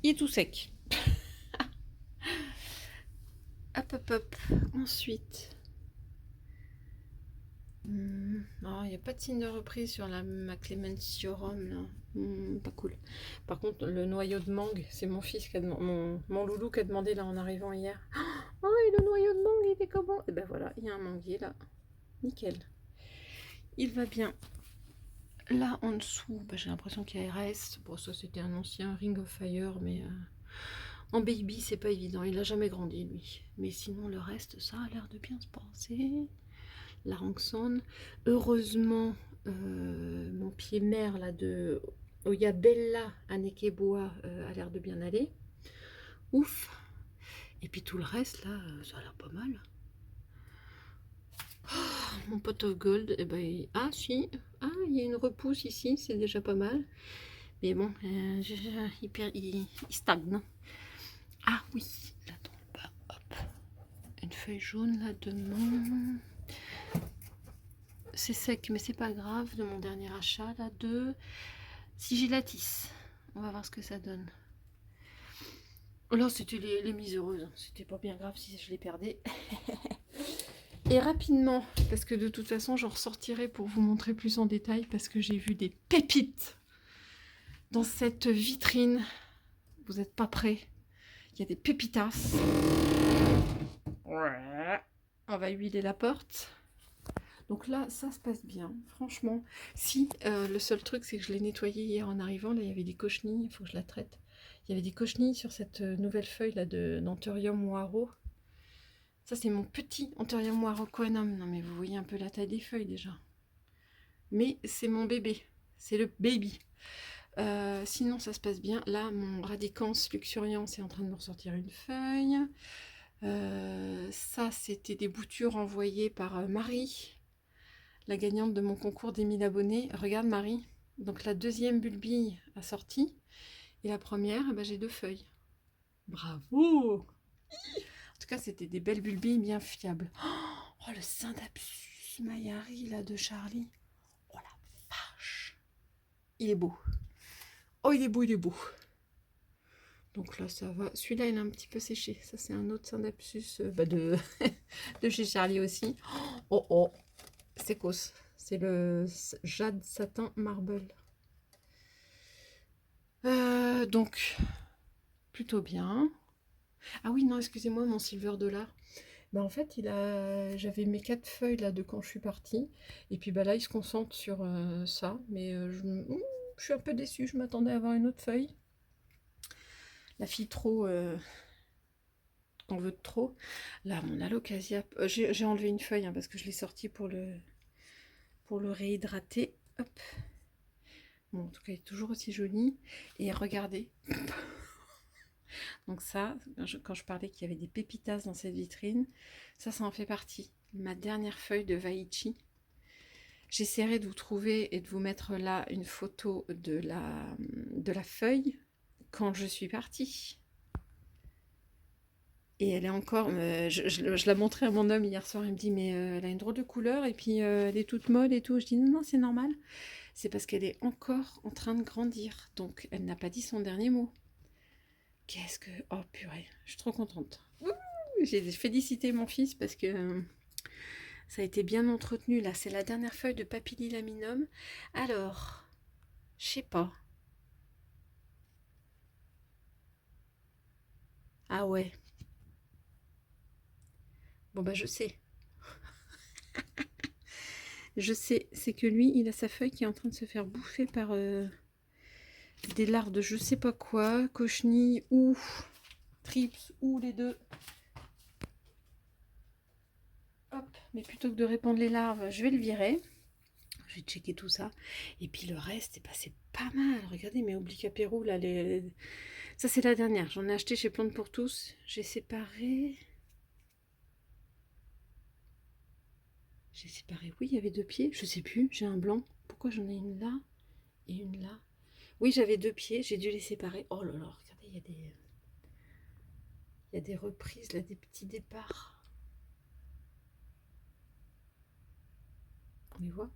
Il est tout sec. Hop, hop, hop. Ensuite... Non, il n'y a pas de signe de reprise sur ma Clementiorum là. Pas cool. Par contre, le noyau de mangue, c'est mon fils qui a mon loulou qui a demandé là en arrivant hier. Oh, et le noyau de mangue, il est comment? Et ben voilà, il y a un manguier là. Nickel. Il va bien. Là en dessous, j'ai l'impression qu'il y a RS. Bon, ça c'était un ancien Ring of Fire, mais en baby, c'est pas évident. Il a jamais grandi lui. Mais sinon, le reste, ça a l'air de bien se passer. La Ranxon. Heureusement, mon pied mère là de Oya Bella Anneke-bois a l'air de bien aller. Ouf. Et puis tout le reste là, ça a l'air pas mal. Oh, mon pot of gold, eh ben, ah si, il y a une repousse ici, c'est déjà pas mal. Mais bon, il stagne. Ah oui, là dans le bas, hop. Une feuille jaune là de mon... C'est sec, mais c'est pas grave, de mon dernier achat, là, de Sigillatis. On va voir ce que ça donne. Là, c'était les miséreuses. C'était pas bien grave si je les perdais. Et rapidement, parce que de toute façon, j'en ressortirai pour vous montrer plus en détail, parce que j'ai vu des pépites dans cette vitrine. Vous n'êtes pas prêts. Il y a des pépitas. On va huiler la porte. Donc là, ça se passe bien, franchement. Si, le seul truc, c'est que je l'ai nettoyé hier en arrivant. Là, il y avait des cochenilles, il faut que je la traite. Il y avait des cochenilles sur cette nouvelle feuille là d'Anthurium moiro. Ça, c'est mon petit Anthurium moiro coenum. Non, mais vous voyez un peu la taille des feuilles déjà. Mais c'est mon bébé. c'est le baby. Sinon, ça se passe bien. Là, mon Radicans luxuriant, c'est en train de me ressortir une feuille. Ça, c'était des boutures envoyées par Marie, la gagnante de mon concours des 1000 abonnés. Regarde Marie, donc la deuxième bulbille a sorti, et la première, eh ben, j'ai 2 feuilles. Bravo! En tout cas, c'était des belles bulbilles bien fiables. Oh, le Syndapsus Mayari, là, de Charlie. Oh la vache! Il est beau. Oh, il est beau, il est beau. Donc là, ça va. Celui-là, il est un petit peu séché. Ça, c'est un autre Syndapsus de... de chez Charlie aussi. Oh, oh, c'est cos. C'est le Jade Satin Marble. Donc, plutôt bien. Ah oui, non, excusez-moi, mon Silver Dollar. Bah en fait, j'avais mes 4 feuilles là de quand je suis partie. Et puis bah là, il se concentre sur ça. Mais je suis un peu déçue. Je m'attendais à avoir une autre feuille. La fille trop... on veut de trop. Là, mon alocasia... j'ai enlevé une feuille hein, parce que je l'ai sortie pour le réhydrater. Hop. Bon, en tout cas, il est toujours aussi joli. Et regardez. Donc ça, quand je parlais qu'il y avait des pépitas dans cette vitrine, ça en fait partie. Ma dernière feuille de Vaichi. J'essaierai de vous trouver et de vous mettre là une photo de la feuille quand je suis partie. Et elle est encore... je la montrais à mon homme hier soir, il me dit mais elle a une drôle de couleur et puis elle est toute molle et tout. Je dis non, non, c'est normal. C'est parce qu'elle est encore en train de grandir. Donc elle n'a pas dit son dernier mot. Qu'est-ce que... Oh purée, je suis trop contente. J'ai félicité mon fils parce que ça a été bien entretenu. Là, c'est la dernière feuille de Papillilaminum. Alors, je sais pas. Ah ouais. Bon bah je sais. Je sais, c'est que lui, il a sa feuille qui est en train de se faire bouffer par des larves de je sais pas quoi, cochenille ou trips ou les deux. Hop, mais plutôt que de répandre les larves, je vais le virer. Je vais checker tout ça. Et puis le reste, eh ben, c'est pas mal. Regardez mes Oblicapérou, là. Ça, c'est la dernière. J'en ai acheté chez Plantes pour tous. J'ai séparé. Oui, il y avait 2 pieds. Je sais plus. J'ai un blanc. Pourquoi j'en ai une là et une là? Oui, j'avais 2 pieds. J'ai dû les séparer. Oh là là, regardez, il y a des reprises, là, des petits départs. On les voit?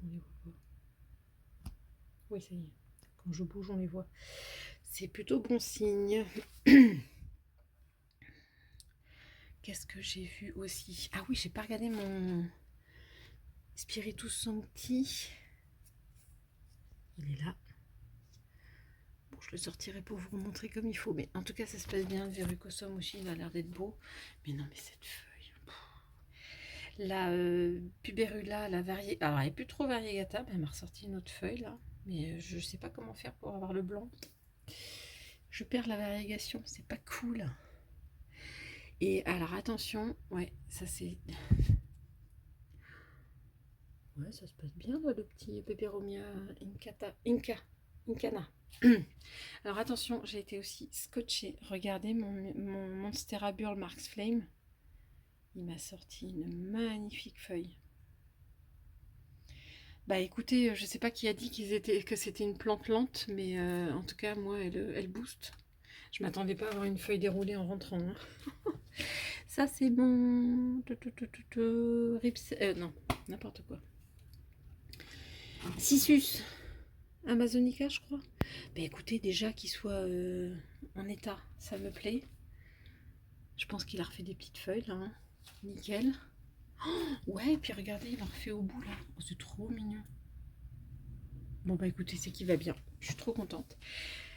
On les voit pas. Oui, ça y est. Quand je bouge, on les voit. C'est plutôt bon signe. Qu'est-ce que j'ai vu aussi? Ah oui, j'ai pas regardé mon Spiritus Sancti. Il est là. Bon, je le sortirai pour vous montrer comme il faut. Mais en tout cas, ça se passe bien. Le Verrucosum aussi, il a l'air d'être beau. Mais non, mais cette feuille. La Puberula, la variée. Alors, elle n'est plus trop variegata. Elle m'a ressorti une autre feuille là. Mais je sais pas comment faire pour avoir le blanc. Je perds la variégation. C'est pas cool. Et alors, attention. Ouais, ça c'est. Ouais, ça se passe bien là, le petit Peperomia Incana. Alors attention, j'ai été aussi scotchée. Regardez mon Monstera Burl Marks Flame. Il m'a sorti une magnifique feuille. Bah écoutez, je sais pas qui a dit que c'était une plante lente, mais en tout cas, moi, elle booste. Je m'attendais pas à avoir une feuille déroulée en rentrant. Hein. Ça, c'est bon. Rips, non, n'importe quoi. Sisus. Amazonica, je crois. Bah écoutez, déjà qu'il soit en état, ça me plaît. Je pense qu'il a refait des petites feuilles là. Hein. Nickel. Oh, ouais, et puis regardez, il a refait au bout là. Oh, c'est trop mignon. Bon bah écoutez, c'est qu'il va bien. Je suis trop contente.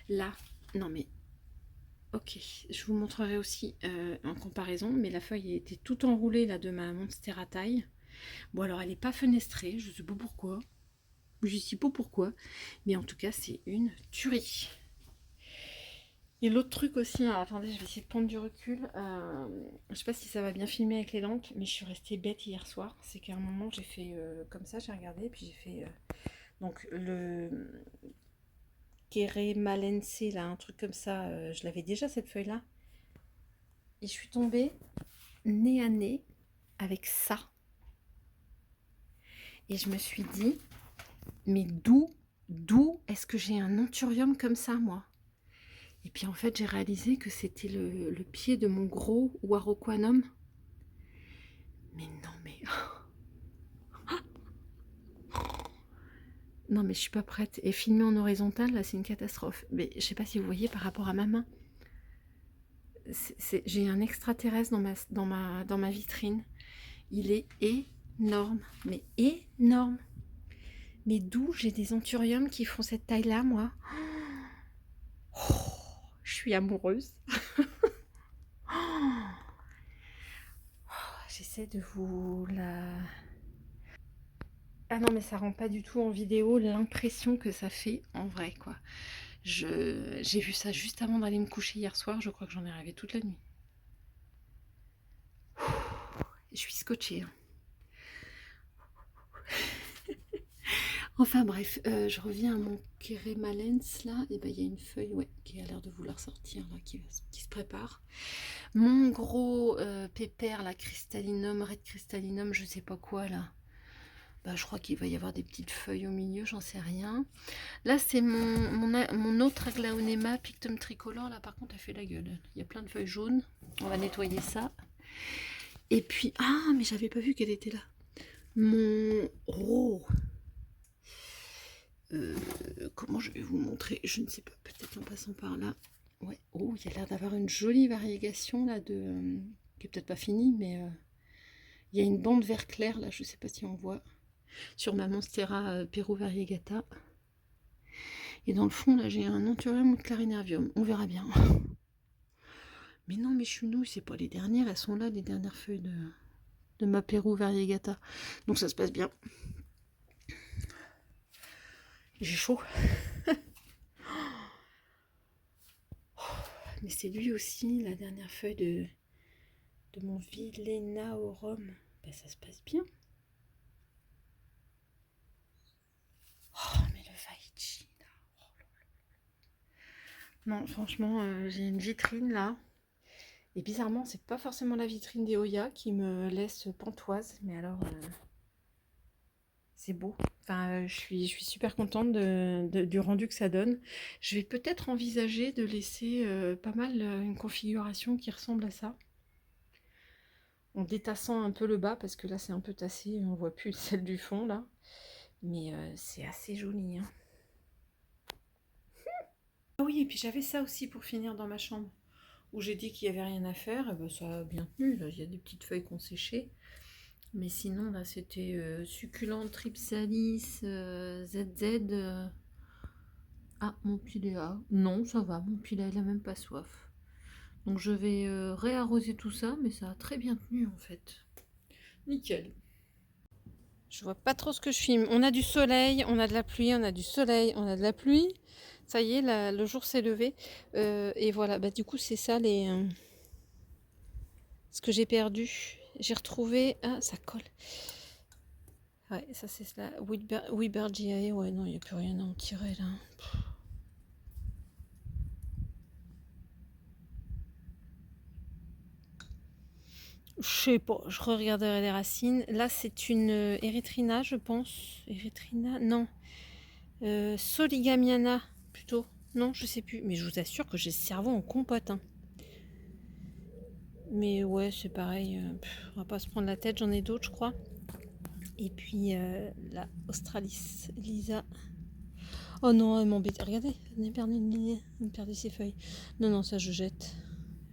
Là, non mais. Ok, je vous montrerai aussi en comparaison, mais la feuille était tout enroulée là de ma Monstera taille. Bon alors elle n'est pas fenestrée, je sais pas pourquoi. Je sais pas pourquoi, mais en tout cas c'est une tuerie. Et l'autre truc aussi, alors attendez, je vais essayer de prendre du recul. Je sais pas si ça va bien filmer avec les lampes, mais je suis restée bête hier soir. C'est qu'à un moment j'ai fait comme ça, j'ai regardé, puis j'ai fait Donc le Malense, là, un truc comme ça, je l'avais déjà cette feuille-là. Et je suis tombée nez à nez avec ça. Et je me suis dit, mais d'où est-ce que j'ai un anthurium comme ça, moi? Et puis en fait, j'ai réalisé que c'était le pied de mon gros Warocquanum. Mais non, mais... Non, mais je suis pas prête. Et filmer en horizontal, là, c'est une catastrophe. Mais je sais pas si vous voyez par rapport à ma main. J'ai un extraterrestre dans ma vitrine. Il est énorme, mais énorme. Mais d'où j'ai des anthuriums qui font cette taille-là, moi? Oh, je suis amoureuse. J'essaie de vous la... Ah non, mais ça rend pas du tout en vidéo l'impression que ça fait en vrai, quoi. J'ai vu ça juste avant d'aller me coucher hier soir. Je crois que j'en ai rêvé toute la nuit. Je suis scotchée. Hein. Enfin bref, je reviens à mon Keremalens là. Et ben il y a une feuille, ouais, qui a l'air de vouloir sortir là, qui se prépare. Mon gros pépère, la Crystallinum, Red Crystallinum, je sais pas quoi là. Bah, je crois qu'il va y avoir des petites feuilles au milieu, j'en sais rien. Là, c'est mon autre Aglaonema Pictum tricolore. Là, par contre, elle fait la gueule. Il y a plein de feuilles jaunes. On va nettoyer ça. Et puis, ah, mais j'avais pas vu qu'elle était là. Mon comment je vais vous montrer? Je ne sais pas, peut-être en passant par là. Ouais. Oh, il y a l'air d'avoir une jolie variégation là qui est peut-être pas finie, mais il y a une bande vert clair là, je sais pas si on voit. Sur ma Monstera Peru variegata. Et dans le fond, là, j'ai un Anthurium clarinervium. On verra bien. Mais non, mes chunous, c'est pas les dernières. Elles sont là, les dernières feuilles de ma Peru variegata. Donc ça se passe bien. J'ai chaud. Mais c'est lui aussi, la dernière feuille de mon Villénaorum. Ben, ça se passe bien. Oh, mais le Vaichi, là. Oh, là, là. Non, franchement, j'ai une vitrine, là. Et bizarrement, c'est pas forcément la vitrine des Oya qui me laisse pantoise. Mais alors, c'est beau. Enfin, je suis super contente du rendu que ça donne. Je vais peut-être envisager de laisser pas mal une configuration qui ressemble à ça. En détassant un peu le bas, parce que là c'est un peu tassé, on voit plus celle du fond là. Mais c'est assez joli. Hein. Ah oui, et puis j'avais ça aussi pour finir dans ma chambre, où j'ai dit qu'il n'y avait rien à faire. Et ben, ça a bien tenu, là il y a des petites feuilles qu'on séchait. Mais sinon là c'était succulente, Tripsalis, ZZ. Ah, mon Pilea. Non, ça va, mon Pilea il a même pas soif. Donc je vais réarroser tout ça, mais ça a très bien tenu en fait. Nickel. Je vois pas trop ce que je filme. On a du soleil, on a de la pluie, on a du soleil, on a de la pluie. Ça y est, le jour s'est levé. Et voilà, bah, du coup, c'est ça ce que j'ai perdu. J'ai retrouvé... Ah, ça colle. Ouais, ça c'est cela. Webergiae. Ouais, non, il n'y a plus rien à en tirer là. Je sais pas, je regarderai les racines. Là, c'est une Erythrina, je pense. Erythrina, non. Soligamiana, plutôt. Non, je sais plus. Mais je vous assure que j'ai le cerveau en compote. Hein. Mais ouais, c'est pareil. On va pas se prendre la tête, j'en ai d'autres, je crois. Et puis la Australis Lisa. Oh non, elle m'embête. Regardez, elle a perdu ses feuilles. Non, non, ça je jette.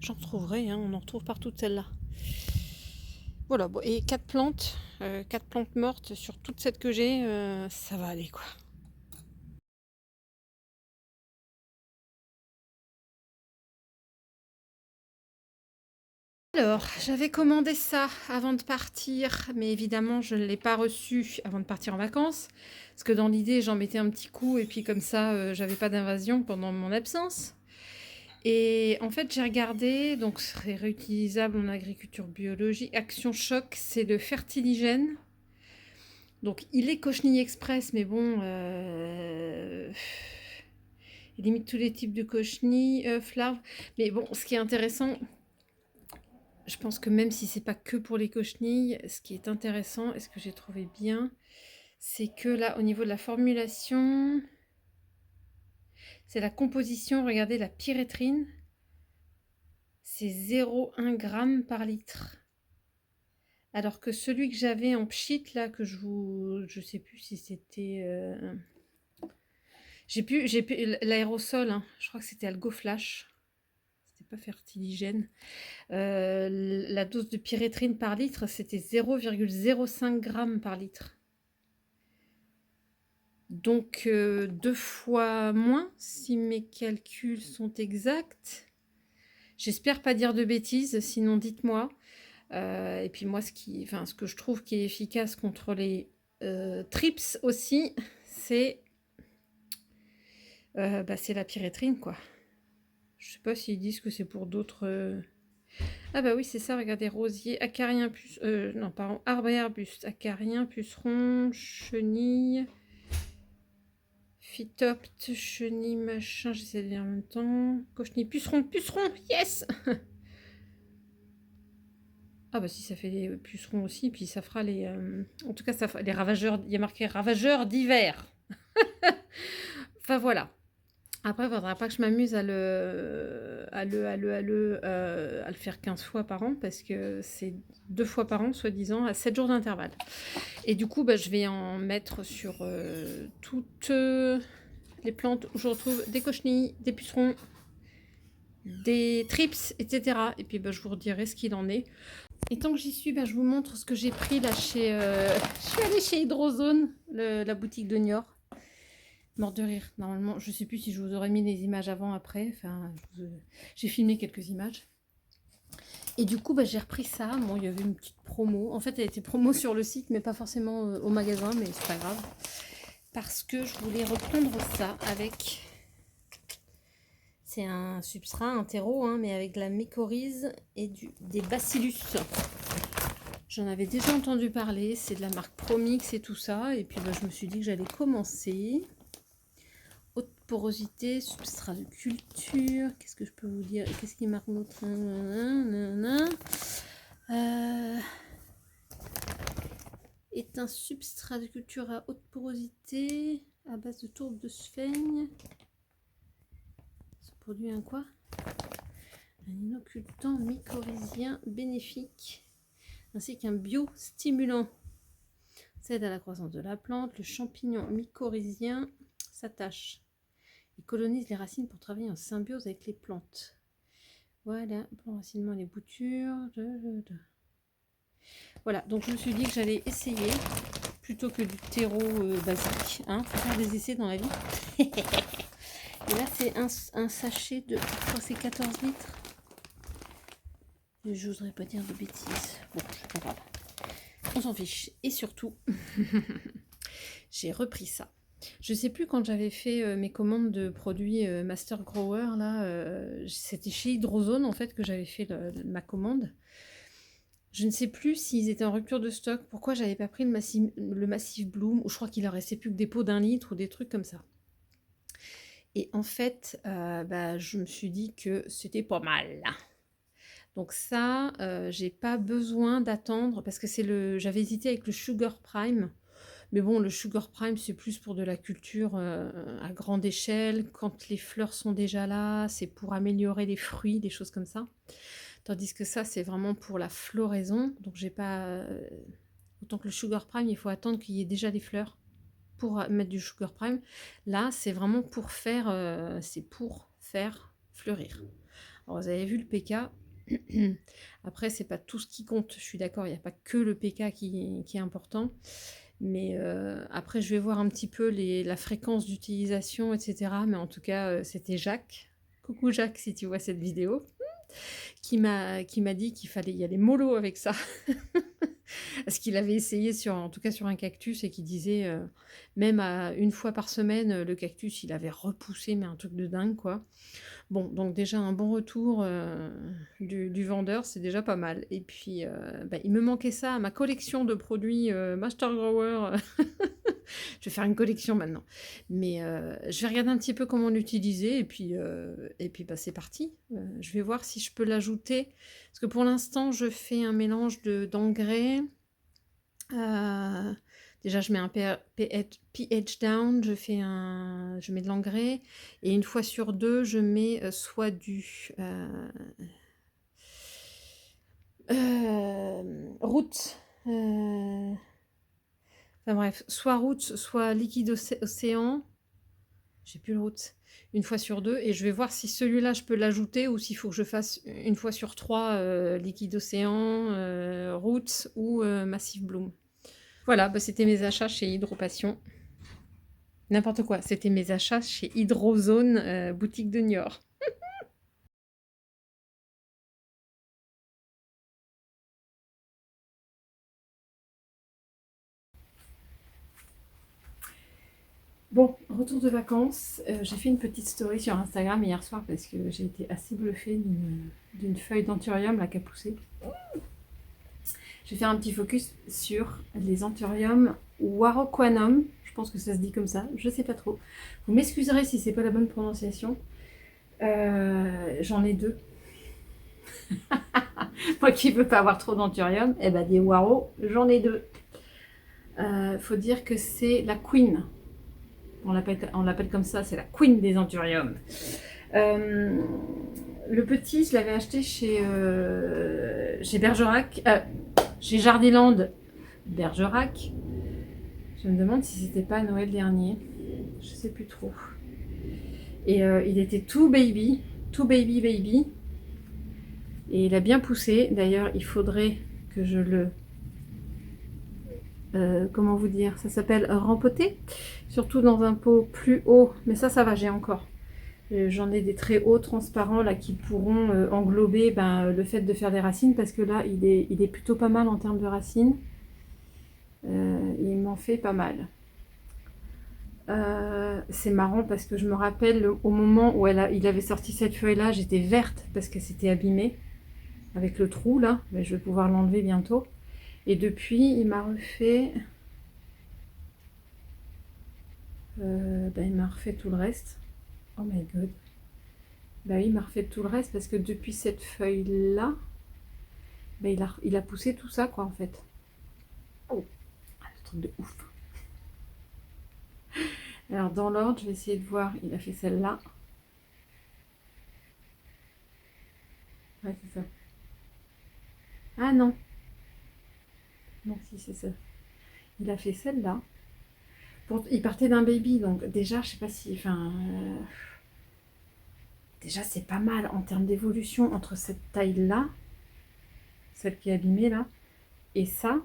J'en retrouverai, hein, on en retrouve partout de celles-là. Voilà, bon, et 4 plantes mortes sur toute cette que j'ai, ça va aller quoi. Alors, j'avais commandé ça avant de partir, mais évidemment, je ne l'ai pas reçu avant de partir en vacances. Parce que dans l'idée, j'en mettais un petit coup et puis comme ça, j'avais pas d'invasion pendant mon absence. Et en fait, j'ai regardé, donc c'est réutilisable en agriculture biologique. Action Choc, c'est le fertiligène. Donc il est Cochenille Express, mais bon, il limite tous les types de cochenilles, œufs, larves. Mais bon, ce qui est intéressant, je pense que même si c'est pas que pour les cochenilles, ce qui est intéressant et ce que j'ai trouvé bien, c'est que là, au niveau de la formulation, c'est la composition. Regardez la pyrétrine, c'est 0,1 g par litre. Alors que celui que j'avais en pchit, là, je sais plus si c'était... j'ai pu l'aérosol, hein, je crois que c'était Algo Flash. C'était pas fertiligène. La dose de pyrétrine par litre, c'était 0,05 g par litre. Donc 2 fois moins, si mes calculs sont exacts. J'espère pas dire de bêtises, sinon dites-moi. Et puis moi, ce que je trouve qui est efficace contre les trips aussi, c'est la pyrétrine, quoi. Je sais pas s'ils disent que c'est pour d'autres... Ah bah oui, c'est ça, regardez, rosier, acarien, non, pardon, arbre et arbuste, acarien, puceron, chenille, phytopte, chenille, machin, j'essaie de lire en même temps, cochenille, puceron, yes. Ah bah si, ça fait les pucerons aussi, puis ça fera les... en tout cas, ça fera les ravageurs, il y a marqué ravageurs d'hiver. Enfin voilà. Après, il ne faudra pas que je m'amuse à le faire 15 fois par an, parce que c'est 2 fois par an, soi-disant, à 7 jours d'intervalle. Et du coup, je vais en mettre sur toutes les plantes où je retrouve des cochenilles, des pucerons, des trips, etc. Et puis, je vous redirai ce qu'il en est. Et tant que j'y suis, je vous montre ce que j'ai pris là chez... je suis allée chez Hydrozone, la boutique de Niort. Mort de rire. Normalement, je sais plus si je vous aurais mis les images avant, après. Enfin, j'ai filmé quelques images. Et du coup, j'ai repris ça. Bon, il y avait une petite promo. En fait, elle était promo sur le site, mais pas forcément au magasin, mais c'est pas grave. Parce que je voulais reprendre ça avec... C'est un substrat, un terreau, hein, mais avec de la mycorhize et des bacillus. J'en avais déjà entendu parler. C'est de la marque Promix et tout ça. Et puis, je me suis dit que j'allais commencer. Haute porosité, substrat de culture. Qu'est-ce que je peux vous dire? Qu'est-ce qui marque notre... est un substrat de culture à haute porosité à base de tourbe de sphaigne. Ça produit un quoi? Un inocultant mycorhizien bénéfique ainsi qu'un biostimulant. Ça aide à la croissance de la plante. Le champignon mycorhizien s'attache. Il colonise les racines pour travailler en symbiose avec les plantes. Voilà, pour l'enracinement et les boutures. Voilà, donc je me suis dit que j'allais essayer, plutôt que du terreau basique. Hein, faut faire des essais dans la vie. Et là, c'est un sachet de, je crois que c'est 14 litres. Je n'oserais pas dire de bêtises. Bon, c'est pas grave. On s'en fiche. Et surtout, j'ai repris ça. Je sais plus quand j'avais fait mes commandes de produits Master Grower, là, c'était chez Hydrozone en fait que j'avais fait ma commande. Je ne sais plus s'ils étaient en rupture de stock, pourquoi j'avais pas pris le Massif Bloom, ou je crois qu'il leur restait plus que des pots d'1 litre ou des trucs comme ça. Et en fait, je me suis dit que c'était pas mal. Donc ça, j'ai pas besoin d'attendre, parce que j'avais hésité avec le Sugar Prime. Mais bon, le Sugar Prime, c'est plus pour de la culture à grande échelle. Quand les fleurs sont déjà là, c'est pour améliorer les fruits, des choses comme ça. Tandis que ça, c'est vraiment pour la floraison. Donc, j'ai pas... autant que le Sugar Prime, il faut attendre qu'il y ait déjà des fleurs pour mettre du Sugar Prime. Là, c'est vraiment pour faire... fleurir. Alors, vous avez vu le PK. Après, c'est pas tout ce qui compte. Je suis d'accord, il n'y a pas que le PK qui est important. Mais après, je vais voir un petit peu la fréquence d'utilisation, etc. Mais en tout cas, c'était Jacques. Coucou Jacques, si tu vois cette vidéo, qui m'a dit qu'il fallait y aller mollo avec ça. Parce qu'il avait essayé en tout cas sur un cactus et qu'il disait, même à 1 fois par semaine, le cactus, il avait repoussé, mais un truc de dingue, quoi. Bon, donc déjà un bon retour, du vendeur, c'est déjà pas mal et puis, bah, il me manquait ça à ma collection de produits, Master Grower. Je vais faire une collection maintenant. Mais, je vais regarder un petit peu comment l'utiliser et puis, bah, c'est parti. Je vais voir si je peux l'ajouter parce que pour l'instant, je fais un mélange d'engrais. Heu, déjà je mets un pH down, je mets de l'engrais et une fois sur 2 je mets, soit roots, enfin bref, soit roots, soit liquide océan, j'ai plus le roots, une fois sur 2 et je vais voir si celui-là je peux l'ajouter ou s'il faut que je fasse une fois sur 3 liquide océan, roots ou massive bloom. Voilà, bah, c'était mes achats chez Hydropassion. N'importe quoi, c'était mes achats chez Hydrozone, boutique de Niort. Bon, retour de vacances, j'ai fait une petite story sur Instagram hier soir parce que j'ai été assez bluffée d'une feuille d'anthurium là qui a poussé. Je vais faire un petit focus sur les anthuriums Warocquanum, je pense que ça se dit comme ça, je sais pas trop. Vous m'excuserez si c'est pas la bonne prononciation. J'en ai 2. Moi qui veux pas avoir trop d'anthurium, eh ben des Waro, j'en ai 2. Faut dire que c'est la queen. On l'appelle comme ça, c'est la queen des anthuriums. Le petit, je l'avais acheté chez Bergerac, chez Jardiland Bergerac. Je me demande si c'était pas à Noël dernier. Je sais plus trop. Et il était tout baby. Et il a bien poussé. D'ailleurs, il faudrait que je le... comment vous dire, ça s'appelle rempoter, surtout dans un pot plus haut, mais ça va, j'ai encore. J'en ai des très hauts transparents là qui pourront englober le fait de faire des racines parce que là il est plutôt pas mal en termes de racines. Il m'en fait pas mal. C'est marrant parce que je me rappelle au moment où il avait sorti cette feuille là, j'étais verte parce que c'était abîmé avec le trou là, mais je vais pouvoir l'enlever bientôt. Et depuis il m'a refait il m'a refait tout le reste. Oh my god. Bah oui, il m'a refait tout le reste parce que depuis cette feuille-là, il a poussé tout ça, quoi, en fait. Oh, ce truc de ouf. Alors, dans l'ordre, je vais essayer de voir. Il a fait celle-là. Ouais, c'est ça. Ah non. Non, si, c'est ça. Il a fait celle-là. Il partait d'un baby, donc déjà, je sais pas si... Enfin... déjà, c'est pas mal en termes d'évolution entre cette taille-là, celle qui est abîmée, là, et ça.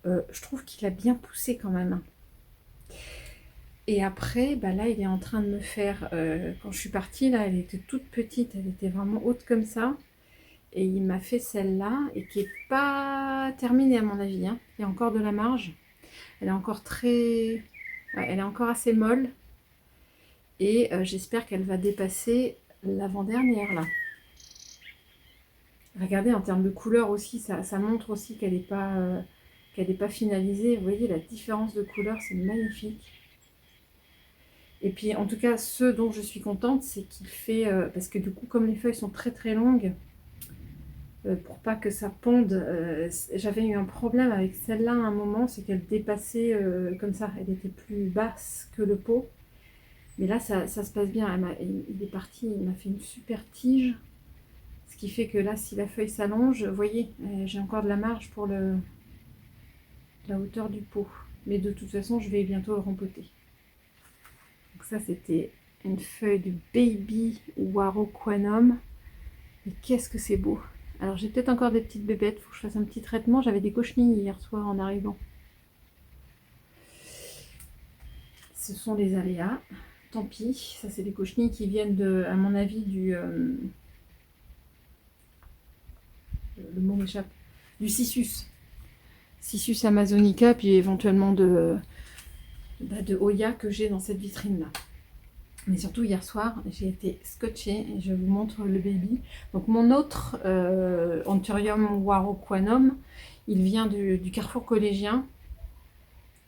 Je trouve qu'il a bien poussé quand même. Et après, là, il est en train de me faire... quand je suis partie, là, elle était toute petite, elle était vraiment haute comme ça. Et il m'a fait celle-là, et qui n'est pas terminée à mon avis. Hein. Il y a encore de la marge. Elle est encore très... ouais, elle est encore assez molle. Et j'espère qu'elle va dépasser l'avant-dernière, là. Regardez, en termes de couleur aussi, ça montre aussi qu'elle n'est pas finalisée. Vous voyez, la différence de couleur, c'est magnifique. Et puis en tout cas, ce dont je suis contente, c'est qu'il fait... parce que du coup, comme les feuilles sont très très longues, pour pas que ça ponde, j'avais eu un problème avec celle-là à un moment, c'est qu'elle dépassait comme ça, elle était plus basse que le pot. Mais là, ça se passe bien. Il est parti, il m'a fait une super tige. Ce qui fait que là, si la feuille s'allonge, vous voyez, j'ai encore de la marge pour la hauteur du pot. Mais de toute façon, je vais bientôt le rempoter. Donc ça, c'était une feuille du Baby Warocquanum. Et qu'est-ce que c'est beau! Alors j'ai peut-être encore des petites bébêtes, faut que je fasse un petit traitement. J'avais des cochenilles hier soir en arrivant. Ce sont les aléas. Tant pis, ça c'est des cochenilles qui viennent à mon avis, le mot m'échappe, du cissus. Cissus amazonica, puis éventuellement de Hoya que j'ai dans cette vitrine-là. Mais surtout hier soir, j'ai été scotchée et je vous montre le baby. Donc mon autre Anthurium warocquanum, il vient du Carrefour Collégien.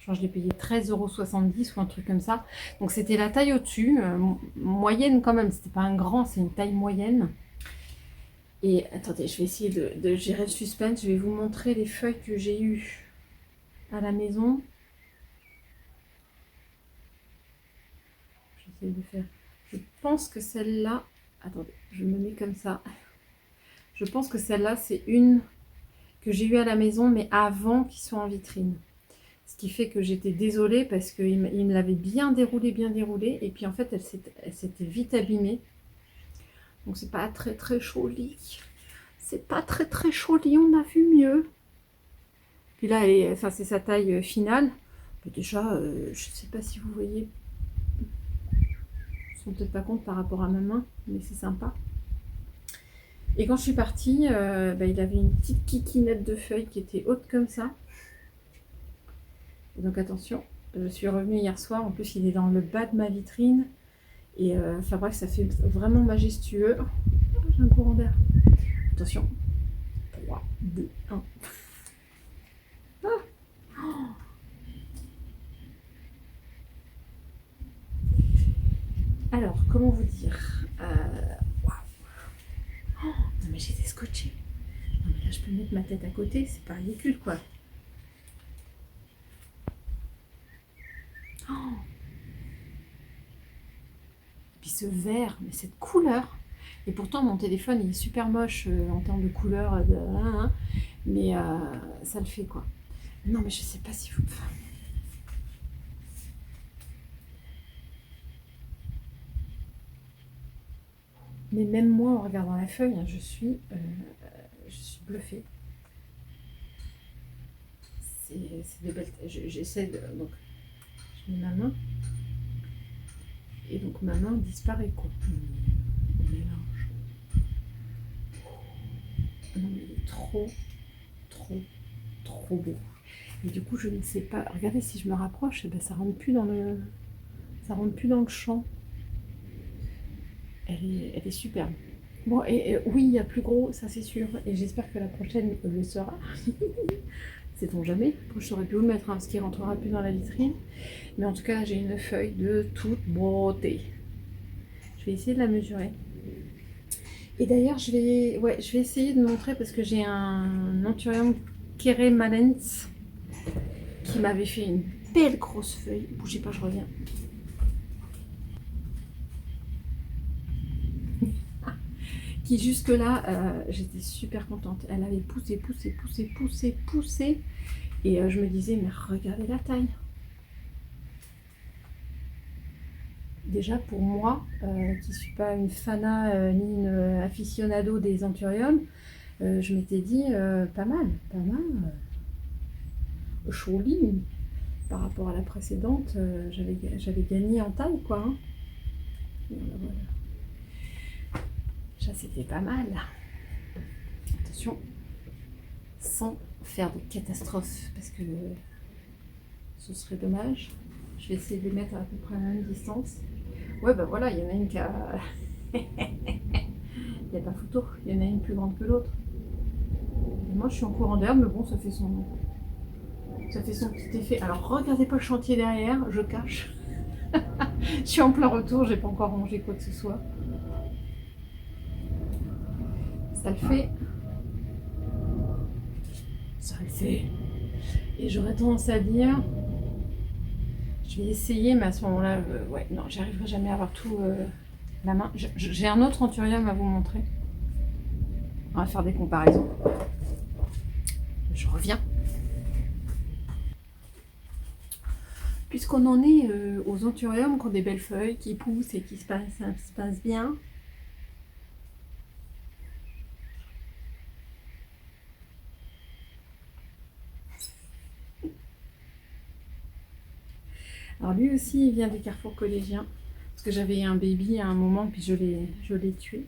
Je l'ai payé 13,70 € ou un truc comme ça. Donc c'était la taille au-dessus, moyenne quand même. C'était pas un grand, c'est une taille moyenne. Et attendez, je vais essayer de gérer le suspense. Je vais vous montrer les feuilles que j'ai eues à la maison. J'essaie de faire. Je pense que celle-là. Attendez, je me mets comme ça. Je pense que celle-là, c'est une que j'ai eue à la maison, mais avant qu'il soit en vitrine. Ce qui fait que j'étais désolée parce qu'il me l'avait bien déroulée. Et puis en fait, elle s'était vite abîmée. Donc c'est pas très très joli. C'est pas très très joli, on a vu mieux. Puis là, c'est sa taille finale. Mais déjà, je sais pas si vous voyez. Ils ne sont peut-être pas compte par rapport à ma main, mais c'est sympa. Et quand je suis partie, il avait une petite kikinette de feuilles qui était haute comme ça. Et donc attention, je suis revenue hier soir. En plus, il est dans le bas de ma vitrine. Et enfin bref, ça fait vraiment majestueux. Oh, j'ai un courant d'air. Attention. 3, 2, 1. Ah. Oh. Alors, comment vous dire wow. Oh, non mais j'étais scotchée. Non mais là, je peux mettre ma tête à côté. C'est pas ridicule, quoi. Oh. Et puis ce vert, mais cette couleur. Et pourtant, mon téléphone, il est super moche en termes de couleur. Mais ça le fait, quoi. Non, mais je sais pas si vous... Mais même moi, en regardant la feuille, hein, je suis bluffée. C'est des belles... J'essaie de... Donc, je mets ma main. Et donc, ma main disparaît, quoi. On est large. Non, mais il est trop beau. Et du coup, je ne sais pas... Regardez, si je me rapproche, eh ben, ça rentre plus dans le... Ça rentre plus dans le champ. Elle est superbe. Bon, et oui, il y a plus gros, ça c'est sûr. Et j'espère que la prochaine le sera. Sait-on jamais. Je saurais plus où le mettre, hein, parce qu'il rentrera plus dans la vitrine. Mais en tout cas, j'ai une feuille de toute beauté. Je vais essayer de la mesurer. Et d'ailleurs, je vais essayer de montrer, parce que j'ai un Anthurium keremalens qui m'avait fait une belle grosse feuille. Bougez pas, je reviens. Qui jusque là, j'étais super contente. Elle avait poussé. Et je me disais, mais regardez la taille. Déjà pour moi, qui ne suis pas une fana ni une aficionado des Anthurium, je m'étais dit, pas mal. Joli. Par rapport à la précédente, j'avais gagné en taille, quoi. Hein. Voilà. Ça, c'était pas mal. Attention, sans faire de catastrophe, parce que ce serait dommage. Je vais essayer de les mettre à peu près à la même distance. Ouais, bah voilà, il y en a une qui a... Il n'y a pas photo, il y en a une plus grande que l'autre. Moi, je suis en courant d'air, mais bon, ça fait son petit effet. Alors, regardez pas le chantier derrière, je cache. Je suis en plein retour, j'ai pas encore rangé quoi que ce soit. Ça le fait. Ça le fait. Et j'aurais tendance à dire... Je vais essayer, mais à ce moment-là, ouais, non, j'arriverai jamais à avoir tout la main. J'ai un autre Anthurium à vous montrer. On va faire des comparaisons. Je reviens. Puisqu'on en est aux Anthuriums qui ont des belles feuilles, qui poussent et qui se passent bien. Alors lui aussi, il vient du Carrefour Collégien. Parce que j'avais un baby à un moment, puis je l'ai tué.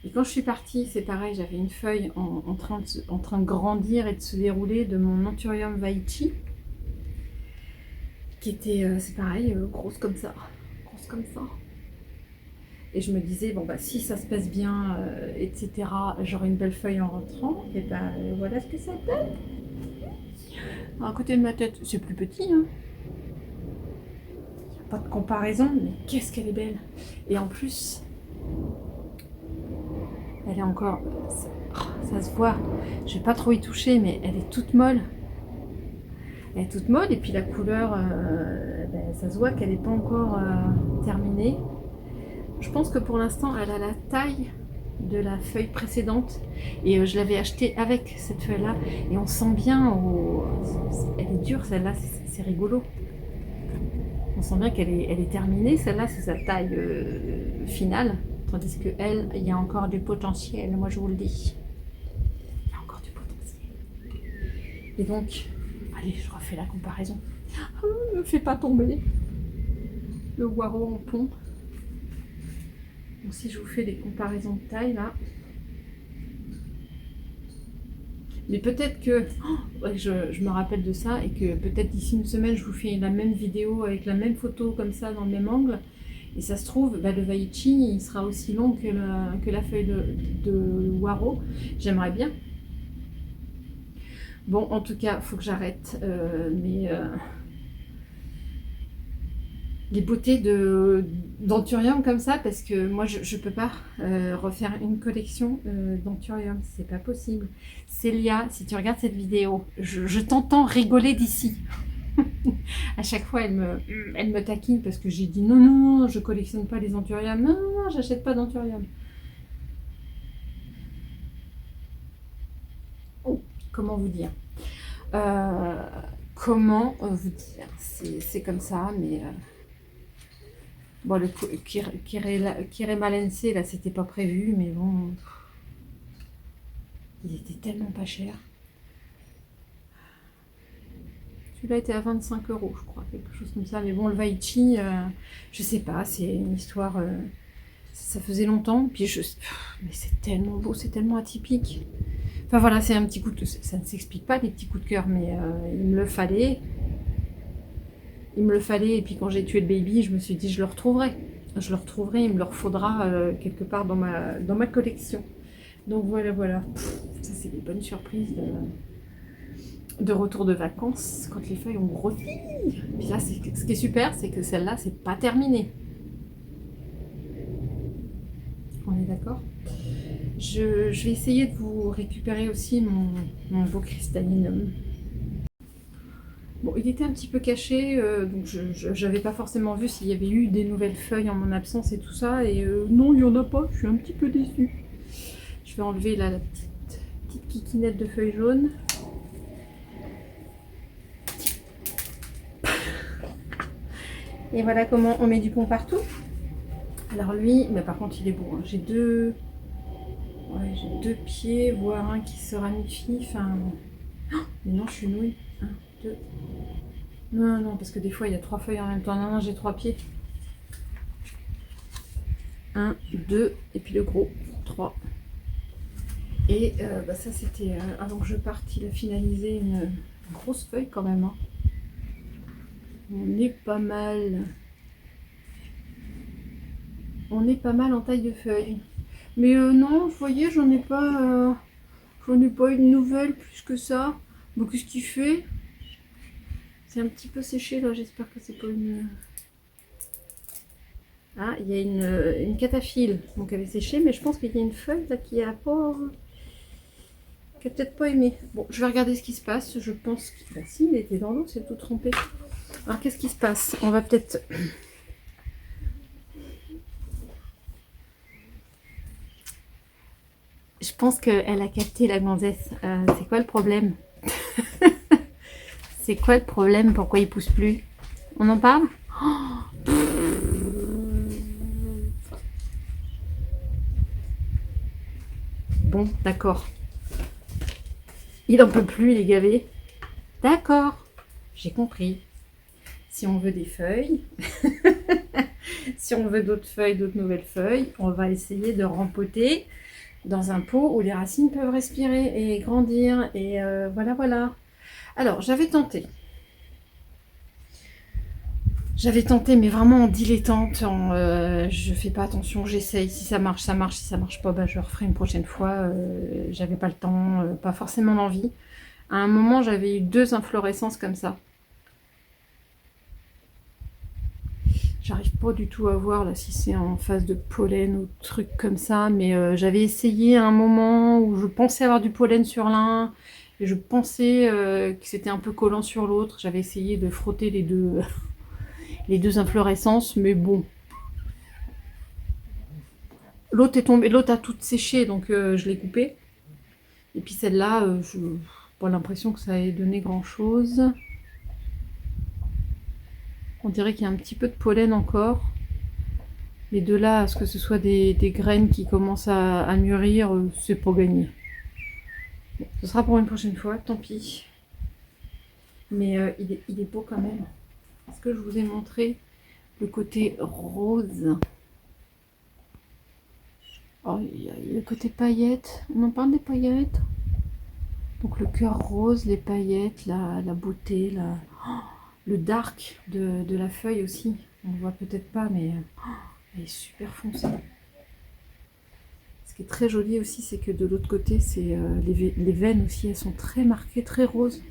Et quand je suis partie, c'est pareil, j'avais une feuille en train de grandir et de se dérouler de mon Anthurium Vaichi, qui était, c'est pareil, grosse comme ça. Grosse comme ça. Et je me disais, bon, bah, si ça se passe bien, etc., j'aurai une belle feuille en rentrant. Et ben voilà ce que ça donne. Alors, à côté de ma tête, c'est plus petit, hein. Il n'y a pas de comparaison, mais qu'est-ce qu'elle est belle. Et en plus, elle est encore... Ça se voit. Je vais pas trop y toucher, mais elle est toute molle. Elle est toute molle, et puis la couleur, ben, ça se voit qu'elle n'est pas encore terminée. Je pense que pour l'instant, elle a la taille de la feuille précédente. Et je l'avais achetée avec cette feuille-là. Et on sent bien, elle est dure celle-là, c'est rigolo. On sent bien qu'elle est terminée. Celle-là, c'est sa taille finale. Tandis que elle, il y a encore du potentiel, moi je vous le dis. Il y a encore du potentiel. Et donc, allez, je refais la comparaison. Ne me fais pas tomber. Le Waro en pont. Donc si je vous fais des comparaisons de taille là. Mais peut-être que, ouais, je me rappelle de ça, et que peut-être d'ici une semaine je vous fais la même vidéo avec la même photo comme ça dans le même angle. Et ça se trouve, bah, le Vaichi il sera aussi long que la feuille de Waro. J'aimerais bien. Bon, en tout cas, il faut que j'arrête les beautés d'Anthurium comme ça, parce que moi je ne peux pas refaire une collection d'Anthurium, c'est pas possible. Célia, si tu regardes cette vidéo, je t'entends rigoler d'ici. À chaque fois elle me taquine parce que j'ai dit non, je collectionne pas les Anthurium, non, j'achète pas d'Anthurium. Oh, comment vous dire comment vous dire, c'est comme ça, mais bon, le Kiremalense, là, c'était pas prévu, mais bon, il était tellement pas cher. Celui-là était à 25 €, je crois, quelque chose comme ça. Mais bon, le Vaichi, je sais pas, c'est une histoire. Ça faisait longtemps, puis mais c'est tellement beau, c'est tellement atypique. Enfin voilà, c'est un petit coup de... Ça ne s'explique pas, les petits coups de cœur, mais il me le fallait. Il me le fallait, et puis quand j'ai tué le baby, je me suis dit je le retrouverai. Je le retrouverai, il me le refaudra quelque part dans ma collection. Donc voilà. Ça c'est des bonnes surprises de retour de vacances, quand les feuilles ont grossi. Puis là, ce qui est super, c'est que celle-là, c'est pas terminé. On est d'accord? Je vais essayer de vous récupérer aussi mon beau cristallinum. Bon, il était un petit peu caché, donc je n'avais pas forcément vu s'il y avait eu des nouvelles feuilles en mon absence et tout ça. Et non, il n'y en a pas, je suis un petit peu déçue. Je vais enlever là, la petite kikinette de feuilles jaunes. Et voilà comment on met du pont partout. Alors lui, mais par contre il est beau, hein. J'ai deux pieds, voire un qui se ramifie. Enfin, oh, mais non, je suis nouille. 1, 2. Non, parce que des fois il y a 3 feuilles en même temps. Non, j'ai 3 pieds. 1, 2, et puis le gros, 3. Et bah ça c'était avant que je parte, il a finalisé une grosse feuille quand même, hein. On est pas mal. On est pas mal en taille de feuille. Mais non, vous voyez, j'en ai pas une nouvelle plus que ça. Bon, qu'est-ce qu'il fait? C'est un petit peu séché là, j'espère que c'est pas une... Ah, il y a une cataphylle, donc elle est séchée, mais je pense qu'il y a une feuille là qui a pas... qui a peut-être pas aimé. Bon, je vais regarder ce qui se passe, je pense que... Bah si, il était dans l'eau, c'est tout trempé. Alors qu'est-ce qui se passe? On va peut-être... Je pense qu'elle a capté la gonzesse. C'est quoi le problème? C'est quoi le problème? Pourquoi il pousse plus? On en parle? Bon, d'accord. Il en peut plus, il est gavé. D'accord, j'ai compris. Si on veut des feuilles, si on veut d'autres feuilles, d'autres nouvelles feuilles, on va essayer de rempoter dans un pot où les racines peuvent respirer et grandir. Et voilà, voilà. Alors, j'avais tenté. J'avais tenté, mais vraiment en dilettante, je fais pas attention, j'essaye. Si ça marche, ça marche. Si ça marche pas, bah, je referai une prochaine fois. J'avais pas le temps, pas forcément l'envie. À un moment, j'avais eu 2 inflorescences comme ça. J'arrive pas du tout à voir là si c'est en phase de pollen ou truc comme ça, mais j'avais essayé à un moment où je pensais avoir du pollen sur l'un et je pensais que c'était un peu collant sur l'autre. J'avais essayé de frotter les deux, les 2 inflorescences, mais bon. L'autre est tombée, l'autre a toute séché, donc je l'ai coupée. Et puis celle-là, je n'ai pas l'impression que ça ait donné grand-chose. On dirait qu'il y a un petit peu de pollen encore. Mais de là à ce que ce soit des graines qui commencent à mûrir, c'est pas gagné. Bon, ce sera pour une prochaine fois, tant pis. Mais il est beau quand même. Est-ce que je vous ai montré le côté rose? Oh, il y a le côté paillettes. On en parle des paillettes? Donc le cœur rose, les paillettes, la beauté, le dark de la feuille aussi. On ne le voit peut-être pas, mais elle est super foncée. Ce qui est très joli aussi, c'est que de l'autre côté, c'est les veines aussi, elles sont très marquées, très roses.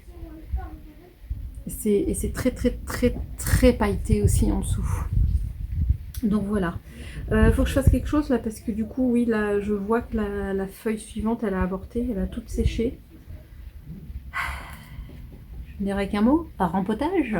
Et c'est très très très très pailleté aussi en dessous. Donc voilà. Faut que je fasse quelque chose là, parce que du coup, oui, là, je vois que la feuille suivante, elle a avorté, elle a toute séché. Je ne dirais qu'un mot, un rempotage.